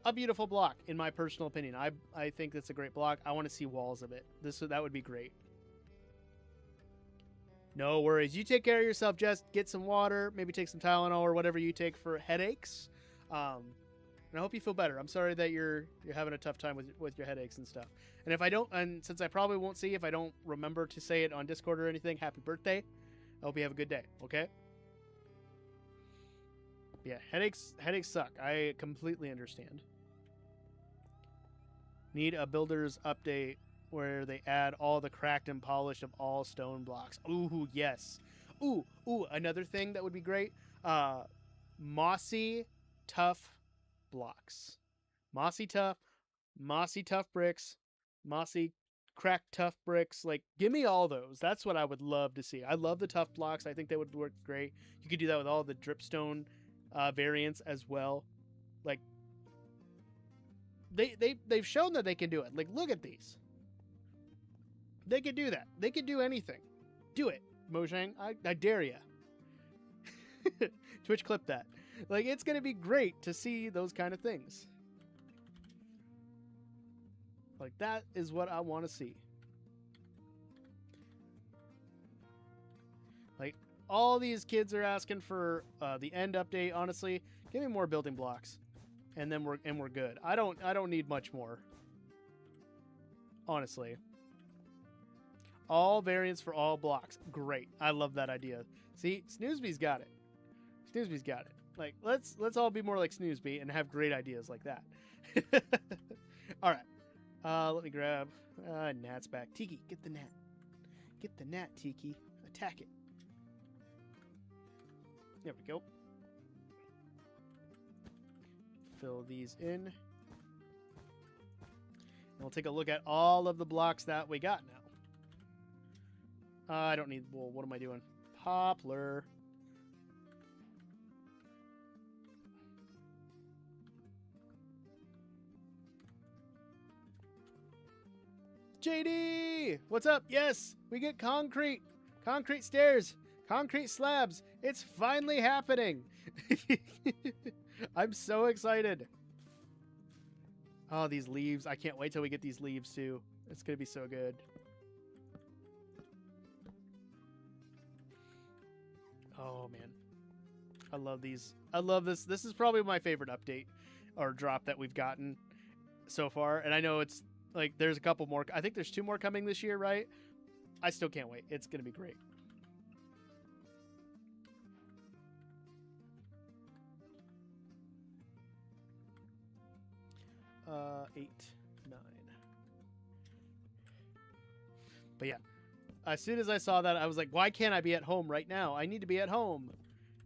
a beautiful block, in my personal opinion. I think that's a great block. I want to see walls of it. That would be great. No worries. You take care of yourself. Just get some water, maybe take some Tylenol or whatever you take for headaches. And I hope you feel better. I'm sorry that you're having a tough time with your headaches and stuff. And if I don't, and since I probably won't see if I don't remember to say it on Discord or anything, happy birthday. I hope you have a good day. Okay. Yeah, headaches suck. I completely understand. Need a builder's update where they add all the cracked and polished of all stone blocks. Ooh, yes. Ooh, another thing that would be great. Mossy, tough blocks. Mossy tough bricks, mossy cracked tough bricks. Like, give me all those. That's what I would love to see. I love the tough blocks. I think they would work great. You could do that with all the dripstone variants as well. Like, they've shown that they can do it. Like, look at these. They could do that. They could do anything. Do it, Mojang. I dare ya. Twitch clip that. Like, it's gonna be great to see those kind of things. Like, that is what I want to see. Like, all these kids are asking for the end update. Honestly, give me more building blocks, and then we're good. I don't need much more. Honestly, all variants for all blocks. Great. I love that idea. See, Snoozby's got it. Snoozby's got it. Like, let's all be more like Snoozby and have great ideas like that. All right. Let me grab Nat's back. Tiki, get the Nat. Get the Nat, Tiki. Attack it. There we go. Fill these in. And we'll take a look at all of the blocks that we got now. I don't need wool. What am I doing? Poplar. JD! What's up? Yes, we get concrete. Concrete stairs. Concrete slabs. It's finally happening. I'm so excited. Oh, these leaves. I can't wait till we get these leaves too. It's going to be so good. Oh, man. I love these. I love this. This is probably my favorite update or drop that we've gotten so far. And I know it's like there's a couple more. I think there's 2 more coming this year, right? I still can't wait. It's going to be great. Uh, 8, 9. But yeah, as soon as I saw that, I was like, why can't I be at home right now? I need to be at home.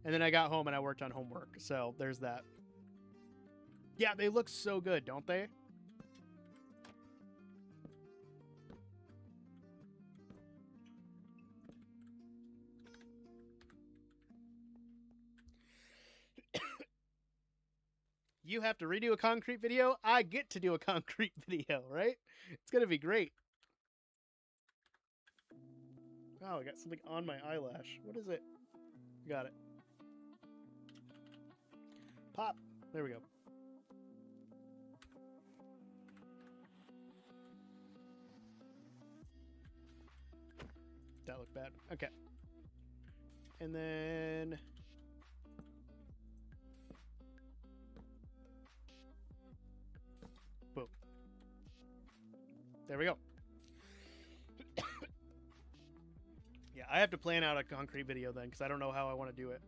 And then I got home and I worked on homework. So there's that. Yeah, they look so good, don't they? You have to redo a concrete video. I get to do a concrete video, right? It's going to be great. Oh, I got something on my eyelash. What is it? Got it. Pop. There we go. That looked bad. Okay. And then... boom. There we go. Yeah, I have to plan out a concrete video then, because I don't know how I want to do it.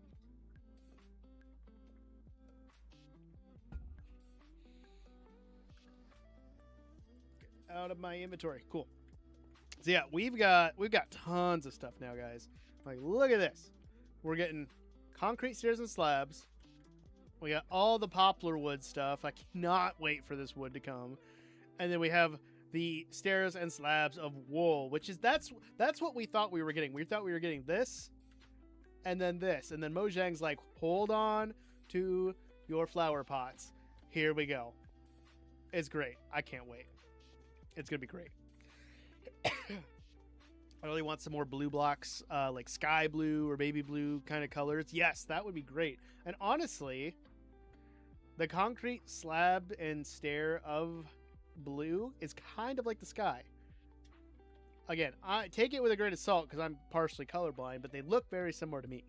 Get out of my inventory. Cool. So yeah, we've got tons of stuff now, guys. Like, look at this. We're getting concrete stairs and slabs. We got all the poplar wood stuff. I cannot wait for this wood to come. And then we have the stairs and slabs of wool, which is that's what we thought we were getting. We thought we were getting this and then this. And then Mojang's like, hold on to your flower pots. Here we go. It's great. I can't wait. It's going to be great. I really want some more blue blocks, like sky blue or baby blue kind of colors. Yes, that would be great. And honestly, the concrete slab and stair of blue is kind of like the sky. Again, I take it with a grain of salt because I'm partially colorblind, but they look very similar to me.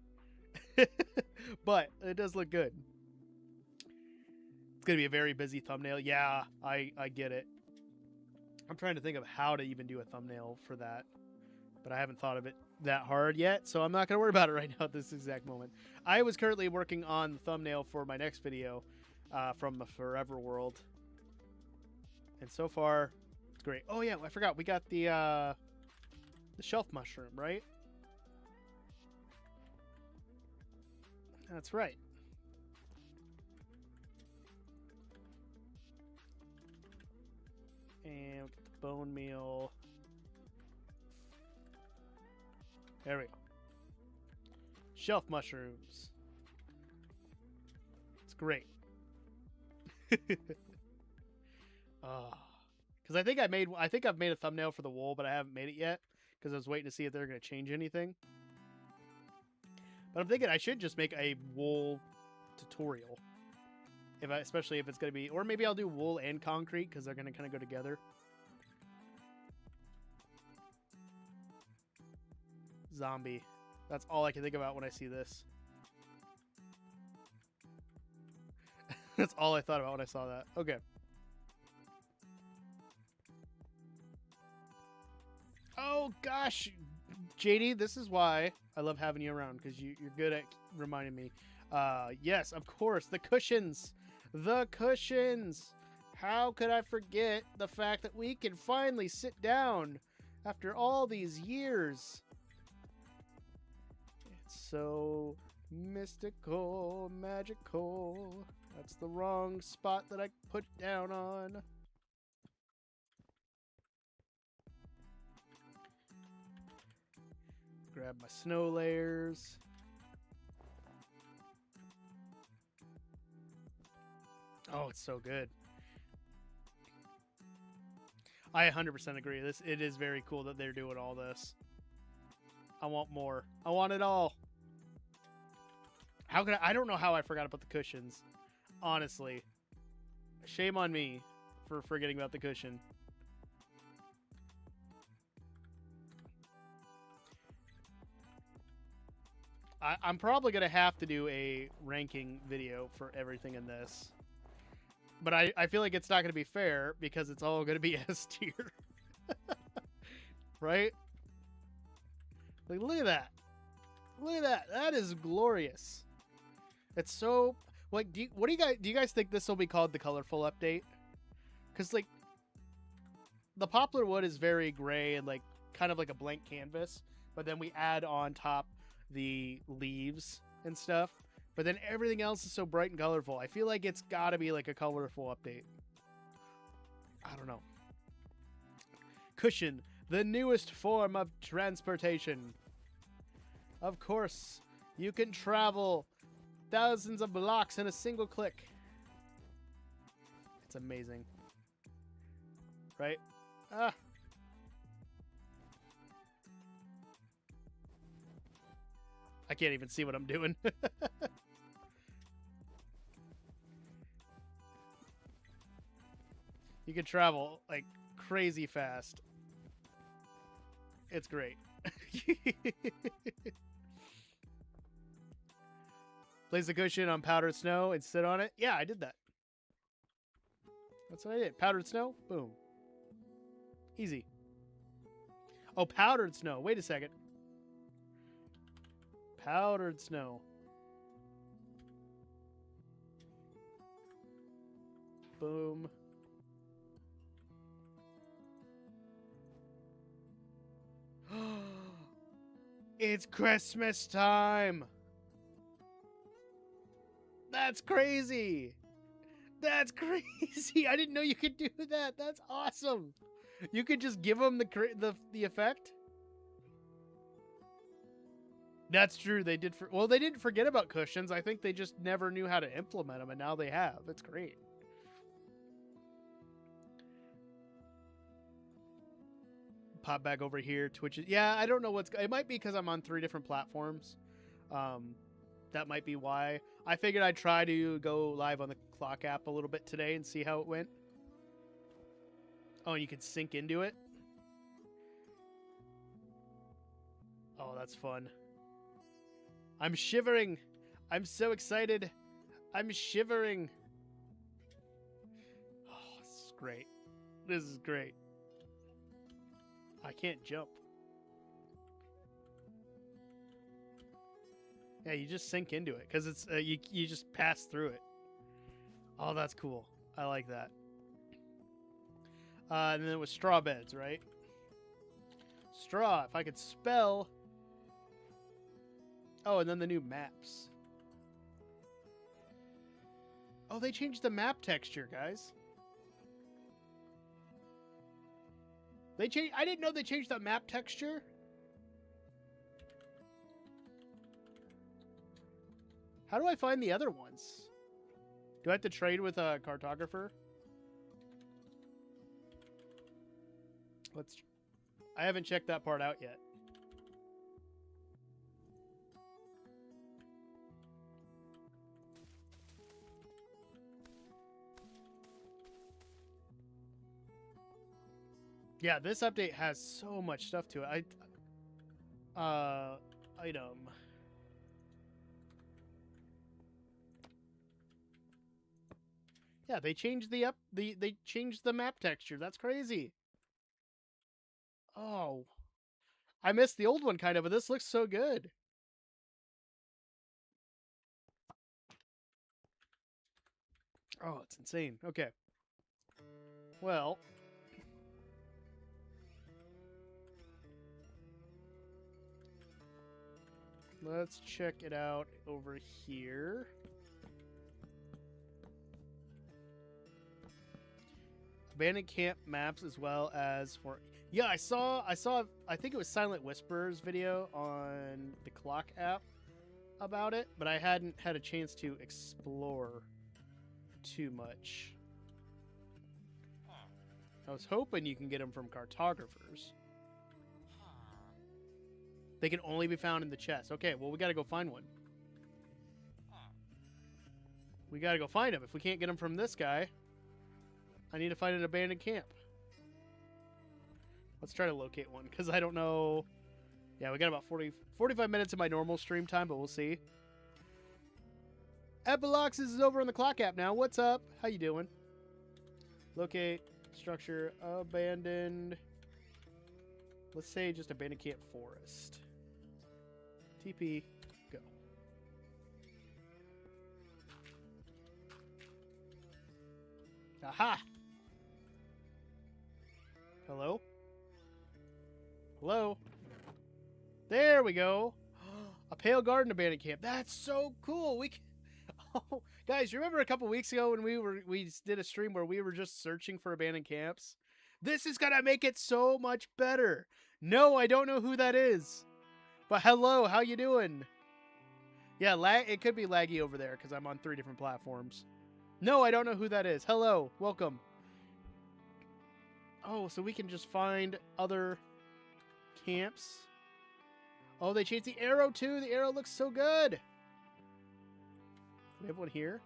But it does look good. It's going to be a very busy thumbnail. Yeah, I get it. I'm trying to think of how to even do a thumbnail for that, but I haven't thought of it that hard yet, so I'm not going to worry about it right now at this exact moment. I was currently working on the thumbnail for my next video from the Forever World, and so far, it's great. Oh yeah, I forgot. We got the shelf mushroom, right? That's right. And we'll get the bone meal. There we go. Shelf mushrooms. It's great. Because I think I've made a thumbnail for the wool, but I haven't made it yet because I was waiting to see if they're going to change anything. But I'm thinking I should just make a wool tutorial, especially if it's going to be, or maybe I'll do wool and concrete because they're going to kind of go together. Zombie. That's all I can think about when I see this. That's all I thought about when I saw that. Okay. Oh gosh, JD, this is why I love having you around, because you're good at reminding me. Yes, of course, the cushions. The cushions. How could I forget the fact that we can finally sit down after all these years? It's so mystical, magical. That's the wrong spot that I put down on. Grab my snow layers. Oh, it's so good. I 100% agree. It is very cool that they're doing all this. I want more. I want it all. How could I don't know how I forgot about the cushions. Honestly. Shame on me for forgetting about the cushion. I'm probably going to have to do a ranking video for everything in this. But I feel like it's not going to be fair because it's all going to be S tier. Right? Like, look at that. Look at that. That is glorious. It's so... Like, do you guys think this will be called the colorful update? Because, like, the poplar wood is very gray and, like, kind of like a blank canvas. But then we add on top the leaves and stuff, but then everything else is so bright and colorful. I feel like it's got to be like a colorful update. I don't know. Cushion, the newest form of transportation. Of course, you can travel thousands of blocks in a single click. It's amazing. Right? Ah. I can't even see what I'm doing. You can travel like crazy fast. It's great. Place the cushion on powdered snow and sit on it. Yeah, I did that. That's what I did. Powdered snow. Boom. Easy. Oh, powdered snow. Wait a second. Powdered snow. Boom. It's Christmas time. That's crazy. That's crazy. I didn't know you could do that. That's awesome. You could just give them the effect. That's true. They did. Well, they didn't forget about cushions. I think they just never knew how to implement them, and now they have. It's great. Pop back over here. Twitch. Yeah, I don't know what's. It might be because I'm on 3 different platforms. That might be why. I figured I'd try to go live on the clock app a little bit today and see how it went. Oh, and you could sync into it. Oh, that's fun. I'm shivering. I'm so excited. I'm shivering. Oh, this is great. This is great. I can't jump. Yeah, you just sink into it because it's you just pass through it. Oh, that's cool. I like that. And then it was straw beds, right? Straw. If I could spell. Oh, and then the new maps. Oh, they changed the map texture, guys. They changed. I didn't know they changed the map texture. How do I find the other ones? Do I have to trade with a cartographer? I haven't checked that part out yet. Yeah, this update has so much stuff to it. Item. Yeah, they changed they changed the map texture. That's crazy. Oh. I missed the old one kind of, but this looks so good. Oh, it's insane. Okay. Well, let's check it out over here. Abandoned camp maps as well as for... Yeah, I saw, I think it was Silent Whispers video on the Clock app about it, but I hadn't had a chance to explore too much. I was hoping you can get them from cartographers. They can only be found in the chest. Okay, well, we gotta go find one. We gotta go find him. If we can't get him from this guy, I need to find an abandoned camp. Let's try to locate one, because I don't know. Yeah, we got about 45 minutes of my normal stream time, but we'll see. Epilox is over on the Clock app now. What's up? How you doing? Locate, structure, abandoned. Let's say just abandoned camp forest. TP, go. Aha! Hello? Hello? There we go. A Pale Garden abandoned camp. That's so cool. We can... Oh, guys, you remember a couple weeks ago when we did a stream where we were just searching for abandoned camps? This is gonna make it so much better. No, I don't know who that is. But hello, how you doing? Yeah, it could be laggy over there because I'm on 3 different platforms. No, I don't know who that is. Hello, welcome. Oh, so we can just find other camps. Oh, they changed the arrow too. The arrow looks so good. We have one here.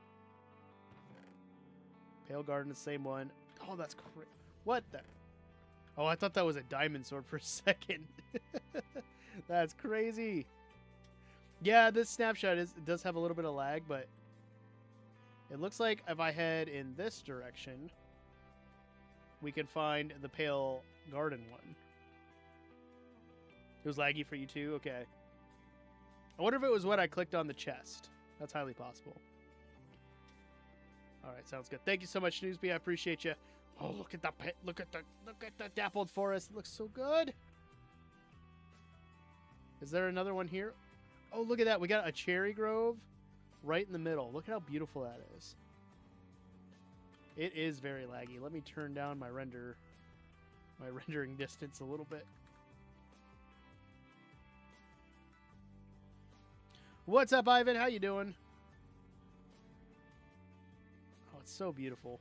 Pale Garden, the same one. Oh, that's crazy. What the? Oh, I thought that was a diamond sword for a second. That's crazy. Yeah, this snapshot does have a little bit of lag, but it looks like if I head in this direction, we can find the Pale Garden one. It was laggy for you too? Okay. I wonder if it was what I clicked on the chest. That's highly possible. All right, sounds good. Thank you so much, Snoozeby. I appreciate you. Oh, look at the dappled forest. It looks so good. Is there another one here? Oh, look at that. We got a cherry grove right in the middle. Look at how beautiful that is. It is very laggy. Let me turn down my rendering distance a little bit. What's up, Ivan? How you doing? Oh, it's so beautiful.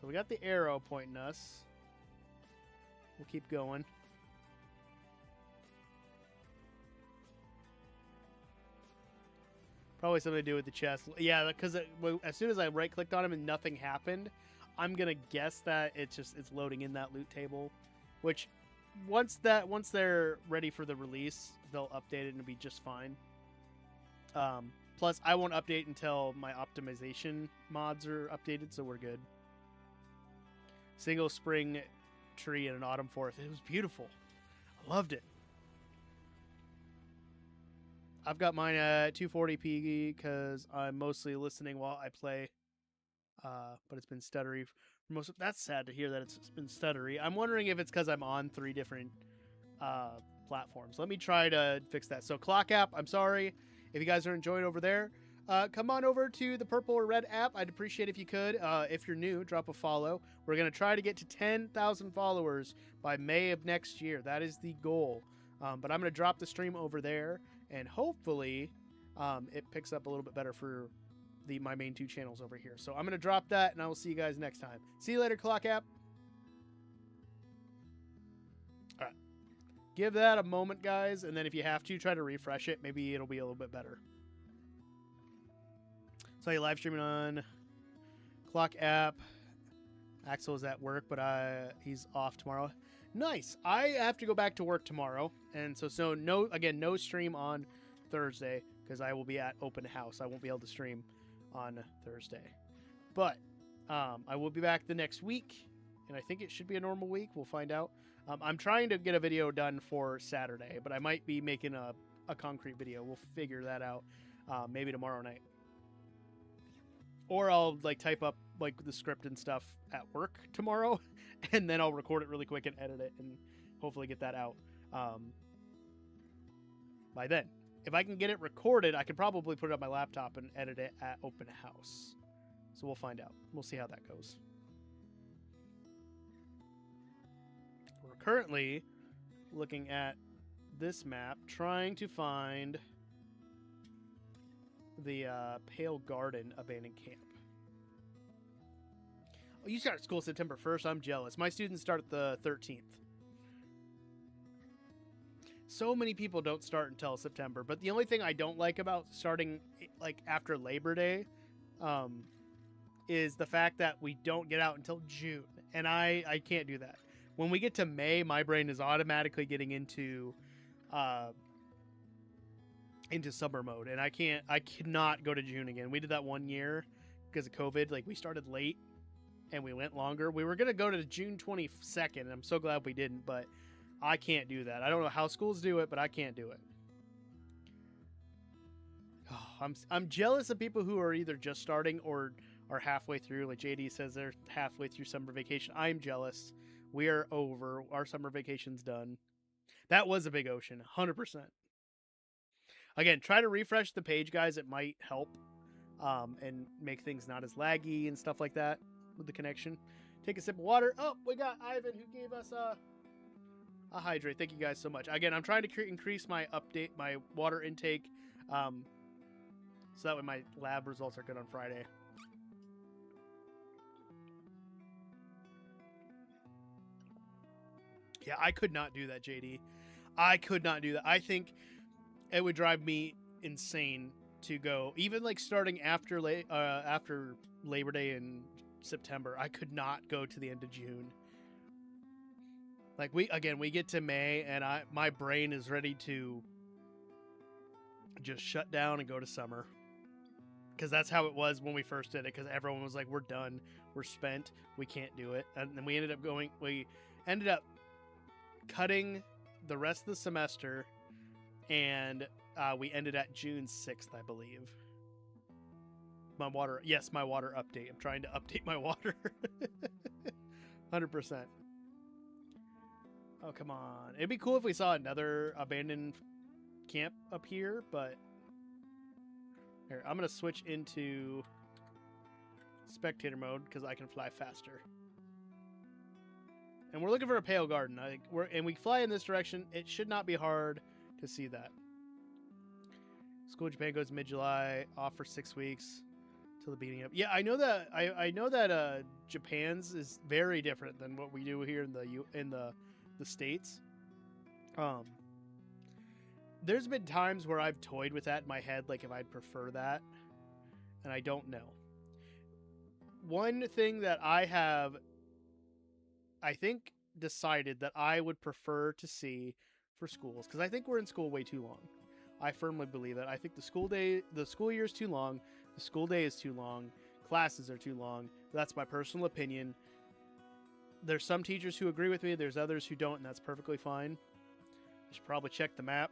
So we got the arrow pointing us. We'll keep going. Probably something to do with the chest. Yeah, because as soon as I right-clicked on him and nothing happened, I'm gonna guess that it's loading in that loot table, which once they're ready for the release, they'll update it and it'll be just fine. Plus, I won't update until my optimization mods are updated, so we're good. Single spring tree in an autumn forest. It was beautiful. I loved it. I've got mine at 240p because I'm mostly listening while I play. But it's been stuttery for most of. That's sad to hear that it's been stuttery. I'm wondering if it's because I'm on 3 different platforms. Let me try to fix that. So Clock app, I'm sorry if you guys are enjoying over there. Come on over to the purple or red app. I'd appreciate if you could. If you're new, drop a follow. We're going to try to get to 10,000 followers by May of next year. That is the goal. But I'm going to drop the stream over there, and hopefully it picks up a little bit better for my main 2 channels over here. So I'm going to drop that, and I will see you guys next time. See you later, Clock app. All right. Give that a moment, guys, and then if you have to, try to refresh it. Maybe it'll be a little bit better. So you live streaming on Clock app. Axel is at work, but he's off tomorrow. Nice. I have to go back to work tomorrow, and so no stream on Thursday because I will be at open house. I won't be able to stream on Thursday, but I will be back the next week, and I think it should be a normal week. We'll find out. I'm trying to get a video done for Saturday, but I might be making a concrete video. We'll figure that out maybe tomorrow night. Or I'll type up the script and stuff at work tomorrow, and then I'll record it really quick and edit it and hopefully get that out by then. If I can get it recorded, I could probably put it on my laptop and edit it at open house. So we'll find out. We'll see how that goes. We're currently looking at this map, trying to find the Pale Garden abandoned camp. Oh, you start school September 1st. I'm jealous. My students start the 13th. So many people don't start until September, but the only thing I don't like about starting after Labor Day is the fact that we don't get out until June, and I can't do that. When we get to May, my brain is automatically getting into summer mode, and I cannot go to June again. We did that one year because of COVID. We started late and we went longer. We were gonna go to June 22nd, and I'm so glad we didn't, but I can't do that. I don't know how schools do it, but I can't do it. Oh, I'm jealous of people who are either just starting or are halfway through. Like JD says, they're halfway through summer vacation. I'm jealous. We are over. Our summer vacation's done. That was a big ocean, 100%. Again, try to refresh the page, guys. It might help and make things not as laggy and stuff like that with the connection. Take a sip of water. Oh, we got Ivan who gave us a hydrate. Thank you guys so much. Again, I'm trying to increase my water intake so that way my lab results are good on Friday. Yeah, I could not do that, JD. I could not do that. I think it would drive me insane to go, even starting after Labor Day in September. I could not go to the end of June. We get to May, and my brain is ready to just shut down and go to summer. Because that's how it was when we first did it, because everyone was like, we're done, we're spent, we can't do it. And then we ended up cutting the rest of the semester, and we ended at June 6th, I believe. My water update. I'm trying to update my water. 100%. Oh, come on. It'd be cool if we saw another abandoned camp up here, but here, I'm going to switch into spectator mode because I can fly faster. And we're looking for a Pale Garden. And we fly in this direction. It should not be hard to see that. School in Japan goes mid-July, off for 6 weeks till the beginning of. Yeah, I know that. I know that Japan's is very different than what we do here in the States. There's been times where I've toyed with that in my head, if I'd prefer that, and I don't know. One thing that I think decided that I would prefer to see for schools, because I think we're in school way too long. I firmly believe it. I think the school year is too long. The school day is too long. Classes are too long. That's my personal opinion. There's some teachers who agree with me. There's others who don't, and that's perfectly fine. I should probably check the map.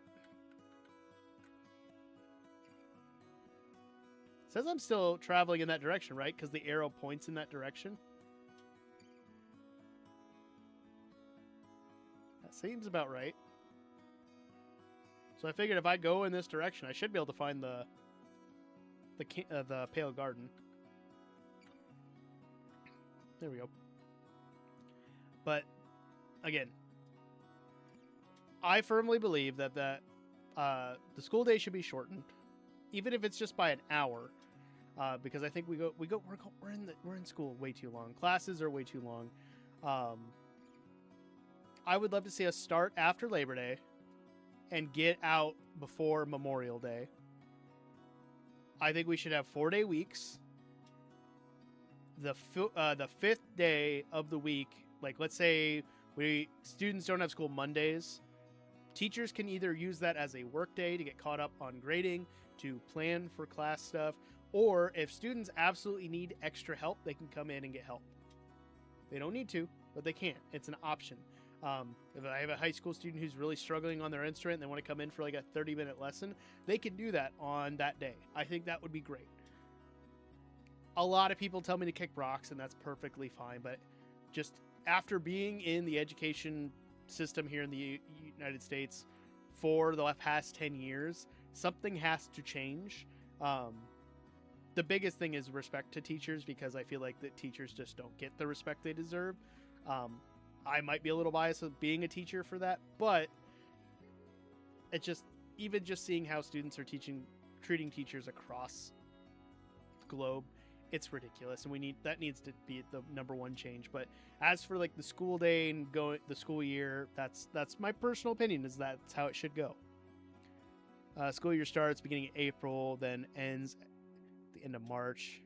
It says I'm still traveling in that direction, right? Because the arrow points in that direction. That seems about right. So I figured if I go in this direction, I should be able to find the Pale Garden. There we go. But again, I firmly believe that the school day should be shortened, even if it's just by an hour, because I think we're in school way too long. Classes are way too long. I would love to see us start after Labor Day and get out before Memorial Day. I think we should have 4-day weeks. The fifth day of the week, like let's say students don't have school Mondays, teachers can either use that as a work day to get caught up on grading, to plan for class stuff, or if students absolutely need extra help, they can come in and get help. They don't need to, but they can. It's an option. If I have a high school student who's really struggling on their instrument and they want to come in for like a 30-minute lesson, they can do that on that day. I think that would be great. A lot of people tell me to kick rocks, and that's perfectly fine, but just after being in the education system here in the United States for the past 10 years, something has to change. The biggest thing is respect to teachers, because I feel like that teachers just don't get the respect they deserve. I might be a little biased of being a teacher for that, but it just, even just seeing how students are treating teachers across the globe, it's ridiculous, and that needs to be the number one change. But as for like the school day and the school year, that's my personal opinion, is that's how it should go. School year starts beginning of April, then ends at the end of March,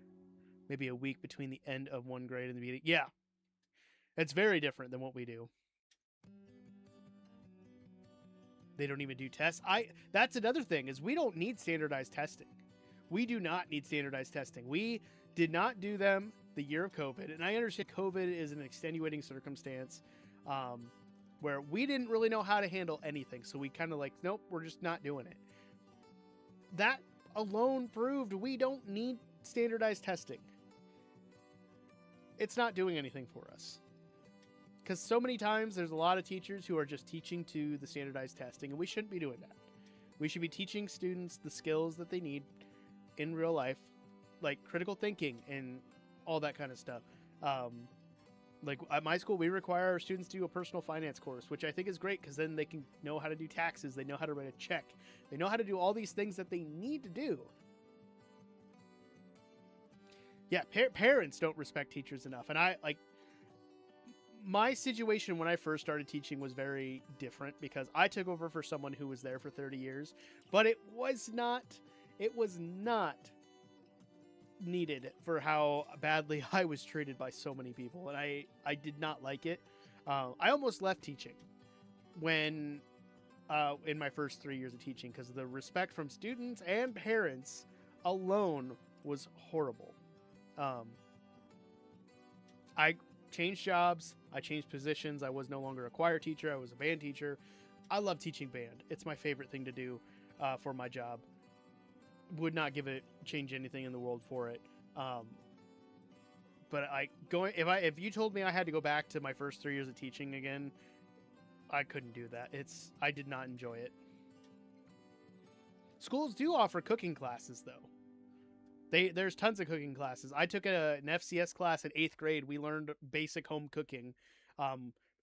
maybe a week between the end of one grade and the beginning. Yeah, it's very different than what we do. They don't even do tests. That's another thing, is we don't need standardized testing. We do not need standardized testing. We did not do them the year of COVID, and I understand COVID is an extenuating circumstance where we didn't really know how to handle anything, so we kind of like, nope, we're just not doing it. That alone proved we don't need standardized testing. It's not doing anything for us. Because so many times there's a lot of teachers who are just teaching to the standardized testing, and we shouldn't be doing that. We should be teaching students the skills that they need in real life, like critical thinking and all that kind of stuff. Like at my school, we require our students to do a personal finance course, which I think is great, because then they can know how to do taxes, they know how to write a check, they know how to do all these things that they need to do. Yeah, parents don't respect teachers enough, and my situation when I first started teaching was very different, because I took over for someone who was there for 30 years, but it was not needed for how badly I was treated by so many people, and I did not like it. I almost left teaching when in my first 3 years of teaching, because the respect from students and parents alone was horrible. I changed jobs, I changed positions. I was no longer a choir teacher, I was a band teacher. I love teaching band. It's my favorite thing to do for my job. Would not change anything in the world for it. But if you told me I had to go back to my first 3 years of teaching again, I couldn't do that. I did not enjoy it. Schools do offer cooking classes, though. There's tons of cooking classes. I took an FCS class in 8th grade. We learned basic home cooking.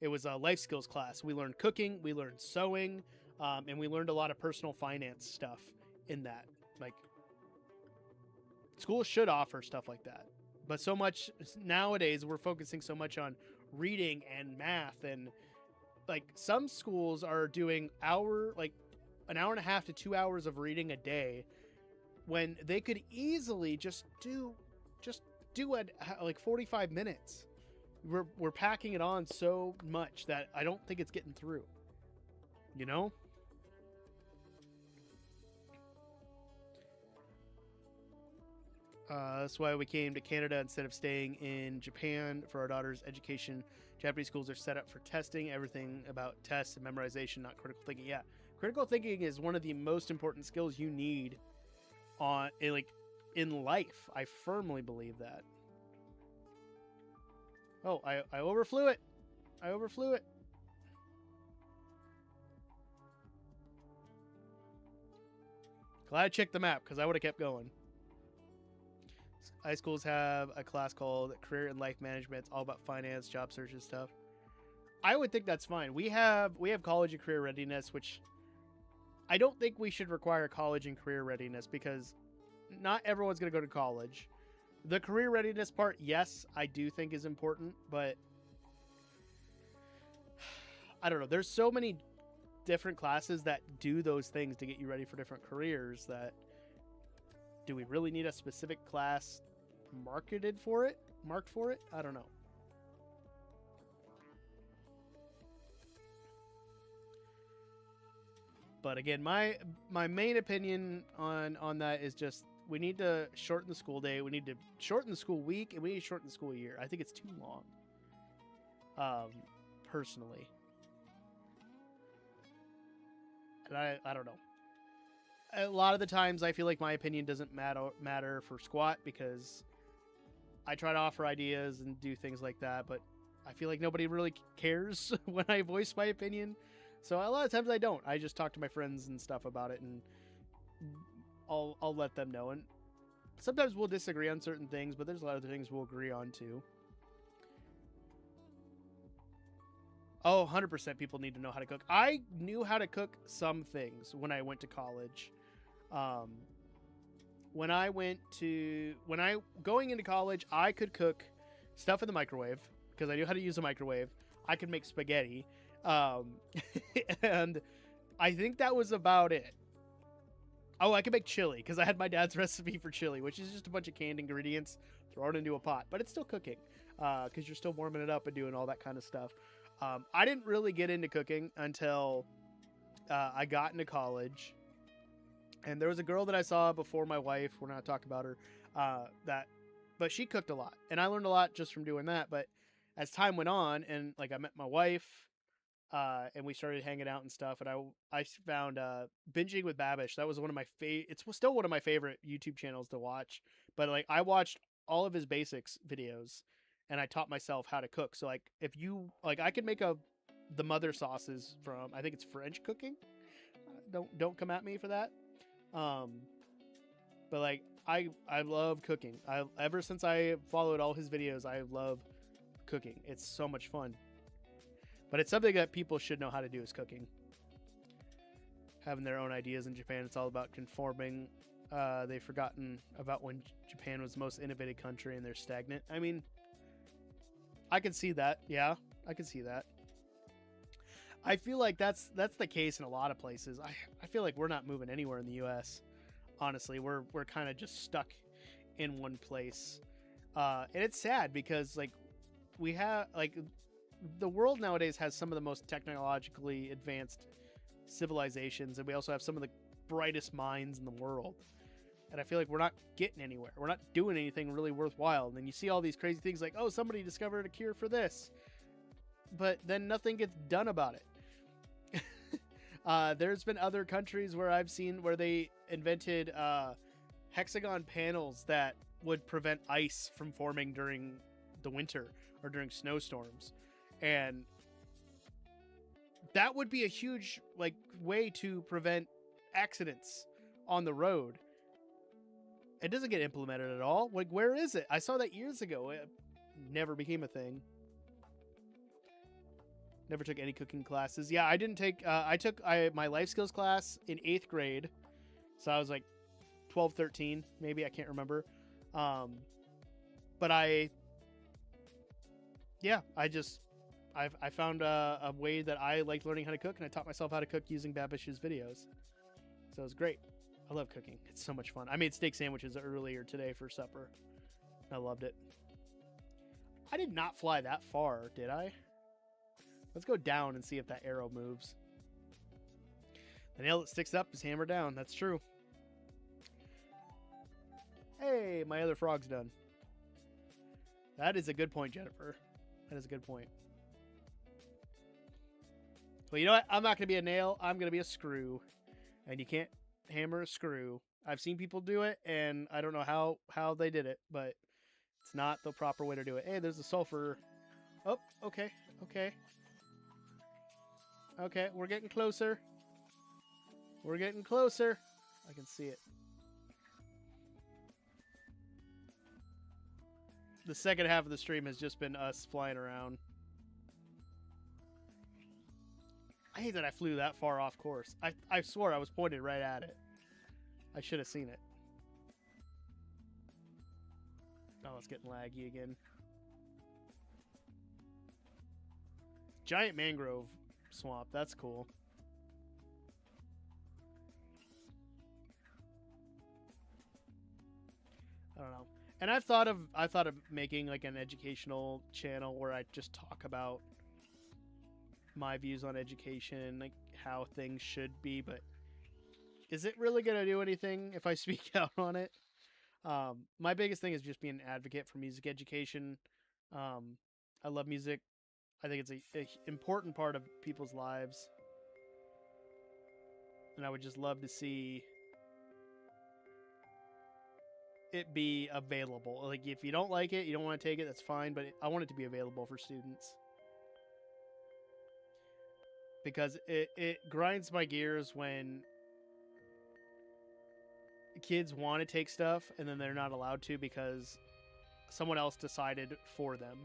It was a life skills class. We learned cooking, we learned sewing, and we learned a lot of personal finance stuff in that. Like, schools should offer stuff like that. But so much nowadays, we're focusing so much on reading and math, and like some schools are doing an hour and a half to 2 hours of reading a day, when they could easily just do it like 45 minutes. we're packing it on so much that I don't think it's getting through. You know? That's why we came to Canada instead of staying in Japan for our daughter's education. Japanese schools are set up for testing, everything about tests and memorization, not critical thinking. Yeah, critical thinking is one of the most important skills you need in life. I firmly believe that. Oh, I overflew it. I overflew it. Glad I checked the map because I would have kept going. High schools have a class called Career and Life Management. It's all about finance, job search, and stuff. I would think that's fine. We have college and career readiness, which I don't think we should require college and career readiness because not everyone's going to go to college. The career readiness part, yes, I do think is important, but I don't know. There's so many different classes that do those things to get you ready for different careers that do we really need a specific class marked for it? I don't know. But again, my main opinion on that is just we need to shorten the school day, we need to shorten the school week, and we need to shorten the school year. I think it's too long. Personally. And I don't know. A lot of the times I feel like my opinion doesn't matter for squat because I try to offer ideas and do things like that, but I feel like nobody really cares when I voice my opinion. So a lot of times I don't. I just talk to my friends and stuff about it, and I'll let them know. And sometimes we'll disagree on certain things, but there's a lot of other things we'll agree on too. Oh, 100% people need to know how to cook. I knew how to cook some things when I went to college. Going into college, I could cook stuff in the microwave because I knew how to use a microwave. I could make spaghetti. And I think that was about it. Oh, I could make chili because I had my dad's recipe for chili, which is just a bunch of canned ingredients thrown into a pot, but it's still cooking because you're still warming it up and doing all that kind of stuff. I didn't really get into cooking until I got into college. And there was a girl that I saw before my wife, we're not talking about her, but she cooked a lot. And I learned a lot just from doing that. But as time went on and like I met my wife and we started hanging out and stuff, and I found Binging with Babish. That was one of my it's still one of my favorite YouTube channels to watch. But like I watched all of his basics videos and I taught myself how to cook. So like if you like I could make the mother sauces from, I think it's French cooking. Don't come at me for that. But like I love cooking. Ever since I followed all his videos, I love cooking. It's so much fun. But it's something that people should know how to do is cooking. Having their own ideas in Japan, it's all about conforming. They've forgotten about when Japan was the most innovative country and they're stagnant. I mean, I can see that. Yeah, I can see that. I feel like that's the case in a lot of places. I feel like we're not moving anywhere in the U.S. Honestly, we're kind of just stuck in one place, and it's sad because like we have like the world nowadays has some of the most technologically advanced civilizations, and we also have some of the brightest minds in the world. And I feel like we're not getting anywhere. We're not doing anything really worthwhile. And then you see all these crazy things like, oh, somebody discovered a cure for this, but then nothing gets done about it. There's been other countries where I've seen where they invented hexagon panels that would prevent ice from forming during the winter or during snowstorms. And that would be a huge like way to prevent accidents on the road. It doesn't get implemented at all. Like, where is it? I saw that years ago. It never became a thing. Never took any cooking classes. Yeah, I didn't take... I took my life skills class in 8th grade. So I was like 12, 13, maybe. I can't remember. But I found a way that I liked learning how to cook, and I taught myself how to cook using Babish's videos. So it was great. I love cooking. It's so much fun. I made steak sandwiches earlier today for supper. I loved it. I did not fly that far, did I? Let's go down and see if that arrow moves. The nail that sticks up is hammered down. That's true. Hey, my other frog's done. That is a good point, Jennifer. That is a good point. Well, you know what? I'm not going to be a nail. I'm going to be a screw. And you can't hammer a screw. I've seen people do it, and I don't know how they did it, but it's not the proper way to do it. Hey, there's a sulfur. Oh, okay. Okay. Okay, we're getting closer. We're getting closer. I can see it. The second half of the stream has just been us flying around. I hate that I flew that far off course. I swore I was pointed right at it. I should have seen it. Oh, it's getting laggy again. Giant mangrove swamp. That's cool. I don't know. And I thought of making like an educational channel where I just talk about my views on education, like how things should be, but is it really going to do anything if I speak out on it? My biggest thing is just being an advocate for music education. I love music. I think it's a important part of people's lives. And I would just love to see it be available. Like, if you don't like it, you don't want to take it, that's fine, but I want it to be available for students. Because it grinds my gears when kids want to take stuff and then they're not allowed to because someone else decided for them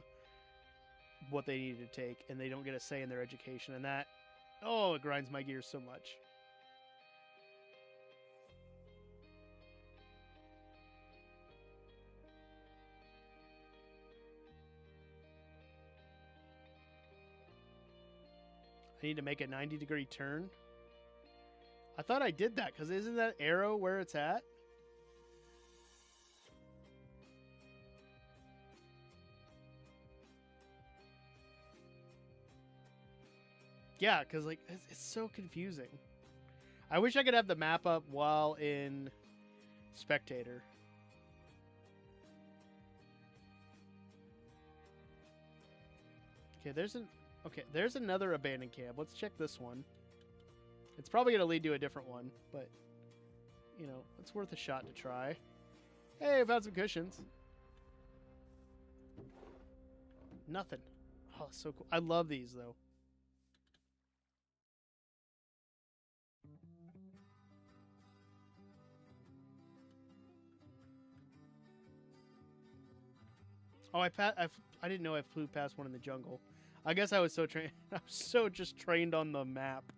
what they needed to take, and they don't get a say in their education. And that, oh, it grinds my gears so much. I need to make a 90-degree turn. I thought I did that, because isn't that arrow where it's at? Yeah, because like it's so confusing. I wish I could have the map up while in Spectator. Okay, there's another abandoned camp. Let's check this one. It's probably going to lead to a different one, but you know, it's worth a shot to try. Hey, I found some cushions. Nothing. Oh, so cool. I love these though. Oh, I didn't know I flew past one in the jungle. I guess I was so trained. I'm so just trained on the map,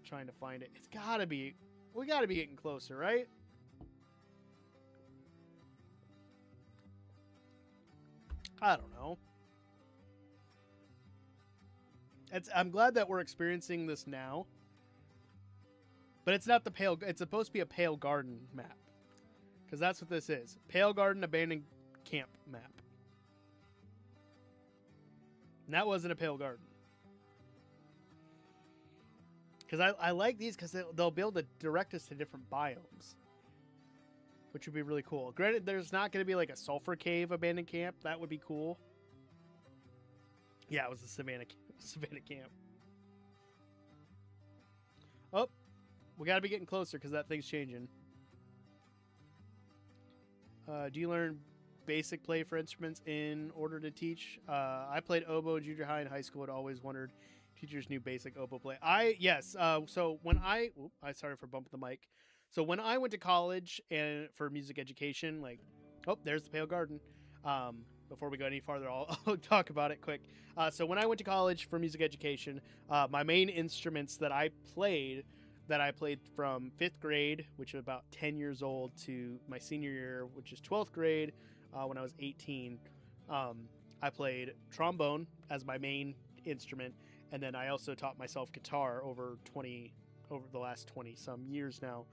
trying to find it. It's gotta be. We gotta be getting closer, right? I don't know. I'm glad that we're experiencing this now. But it's not the Pale. It's supposed to be a Pale Garden map, because that's what this is. Pale Garden abandoned camp map. And that wasn't a Pale Garden. Because I like these because they'll be able to direct us to different biomes, which would be really cool. Granted, there's not going to be like a sulfur cave abandoned camp. That would be cool. Yeah, it was the Savannah camp. Oh, we got to be getting closer because that thing's changing. Do you learn basic play for instruments in order to teach? I played oboe in junior high and high school, and always wondered teachers knew basic oboe play. Yes. So when I sorry for bumping the mic. So when I went to college and for music education, like, oh, there's the Pale Garden. Before we go any farther, I'll talk about it quick. So when I went to college for music education, my main instruments that I played from 5th grade, which was about 10 years old, to my senior year, which is 12th grade, when I was 18, I played trombone as my main instrument. And then I also taught myself guitar over the last 20 some years now.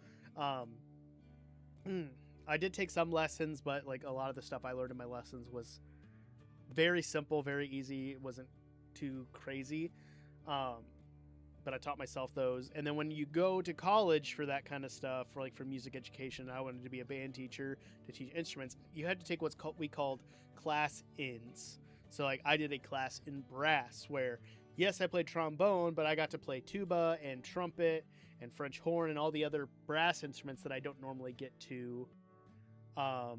I did take some lessons, but like a lot of the stuff I learned in my lessons was very simple, very easy. It wasn't too crazy. But I taught myself those. And then when you go to college for that kind of stuff, for music education, I wanted to be a band teacher to teach instruments. You had to take we called class ins. So like I did a class in brass where, yes, I played trombone, but I got to play tuba and trumpet and French horn and all the other brass instruments that I don't normally get to play.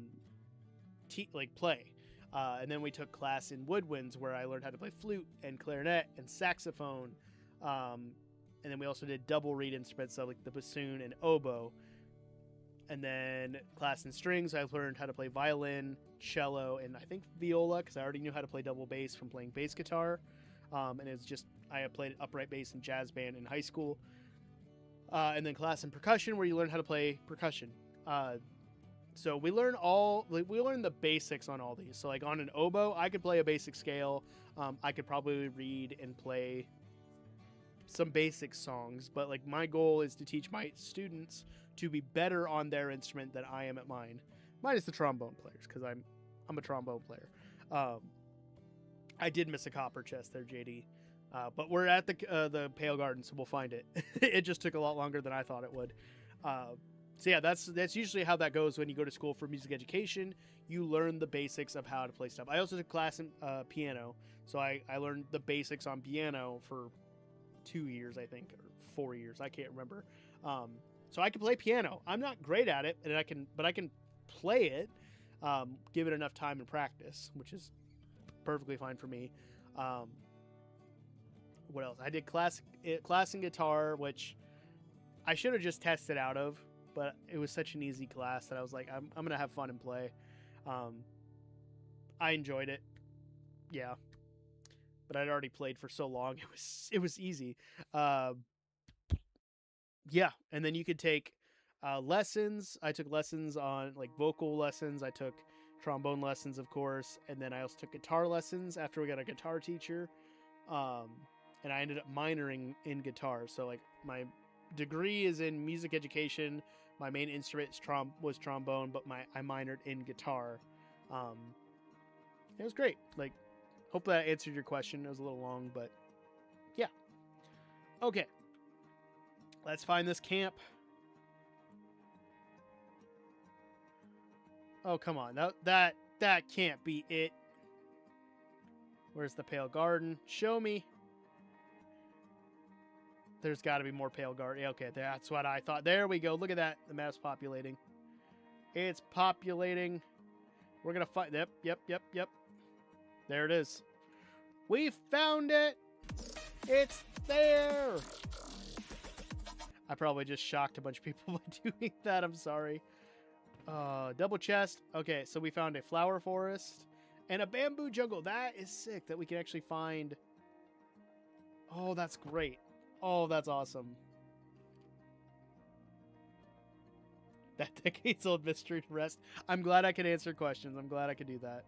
And then we took class in woodwinds where I learned how to play flute and clarinet and saxophone. And then we also did double reed instruments, so like the bassoon and oboe. And then class in strings, I learned how to play violin, cello, and I think viola, because I already knew how to play double bass from playing bass guitar. And it was just, I had played upright bass in jazz band in high school. And then class in percussion, where you learn how to play percussion. So we learn the basics on all these. So like on an oboe, I could play a basic scale. I could probably read and play some basic songs, but like my goal is to teach my students to be better on their instrument than I am at mine. Mine is the trombone players, because I'm a trombone player. I did miss a copper chest there, JD, but we're at the Pale Garden, so we'll find it. It just took a lot longer than I thought it would. So yeah, that's usually how that goes when you go to school for music education. You learn the basics of how to play stuff. I also took class in piano, so I learned the basics on piano for 2 years, I think, or 4 years. I can't remember. So I can play piano. I'm not great at it, but I can play it, give it enough time and practice, which is perfectly fine for me. What else? I did class in guitar, which I should have just tested out of, but it was such an easy class that I was like, I'm gonna have fun and play. I enjoyed it. Yeah. But I'd already played for so long, it was easy. Yeah, and then you could take lessons. I took lessons on like vocal lessons. I took trombone lessons, of course, and then I also took guitar lessons after we got a guitar teacher. And I ended up minoring in guitar. So like my degree is in music education. My main instrument was trombone, but I minored in guitar. It was great. Like, hope that answered your question. It was a little long, but yeah. Okay. Let's find this camp. Oh, come on. That can't be it. Where's the Pale Garden? Show me. There's got to be more Pale Garden. Okay, that's what I thought. There we go. Look at that. The map's populating. It's populating. We're going to find... Yep. There it is. We found it. It's there. I probably just shocked a bunch of people by doing that. I'm sorry. Double chest. Okay, so we found a flower forest and a bamboo jungle. That is sick that we can actually find. Oh, that's great. Oh, that's awesome. That decades-old mystery to rest. I'm glad I could answer questions. I'm glad I could do that.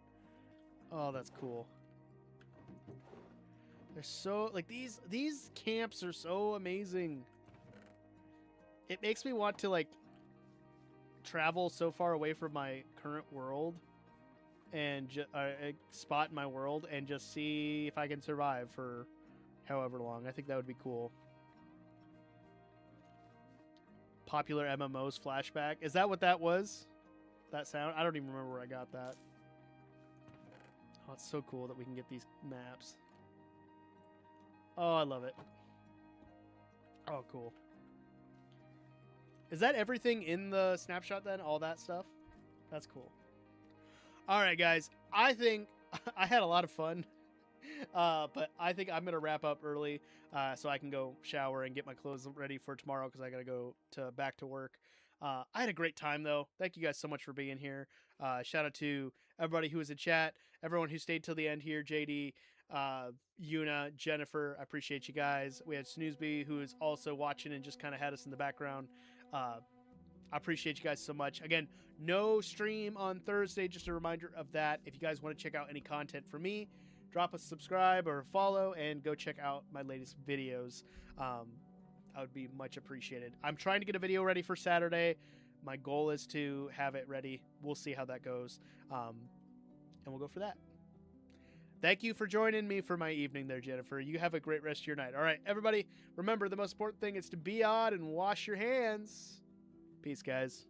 Oh, that's cool. They're so like these camps are so amazing. It makes me want to like travel so far away from my current world and spot in my world and just see if I can survive for however long. I think that would be cool. Popular MMOs flashback. Is that what that was? That sound? I don't even remember where I got that. Oh, it's so cool that we can get these maps. Oh, I love it. Oh, cool. Is that everything in the snapshot then? All that stuff? That's cool. All right, guys. I think I had a lot of fun. But I think I'm going to wrap up early so I can go shower and get my clothes ready for tomorrow because I got to go back to work. I had a great time, though. Thank you guys so much for being here. Shout out to everybody who was in chat, everyone who stayed till the end here, JD, Yuna, Jennifer. I appreciate you guys. We had Snoozeby, who is also watching and just kind of had us in the background. I appreciate you guys so much. Again, no stream on Thursday. Just a reminder of that. If you guys want to check out any content from me, drop a subscribe or a follow and go check out my latest videos. I would be much appreciated. I'm trying to get a video ready for Saturday, My goal is to have it ready. We'll see how that goes, and we'll go for that. Thank you for joining me for my evening there, Jennifer. You have a great rest of your night. All right, everybody, remember the most important thing is to be odd and wash your hands. Peace, guys.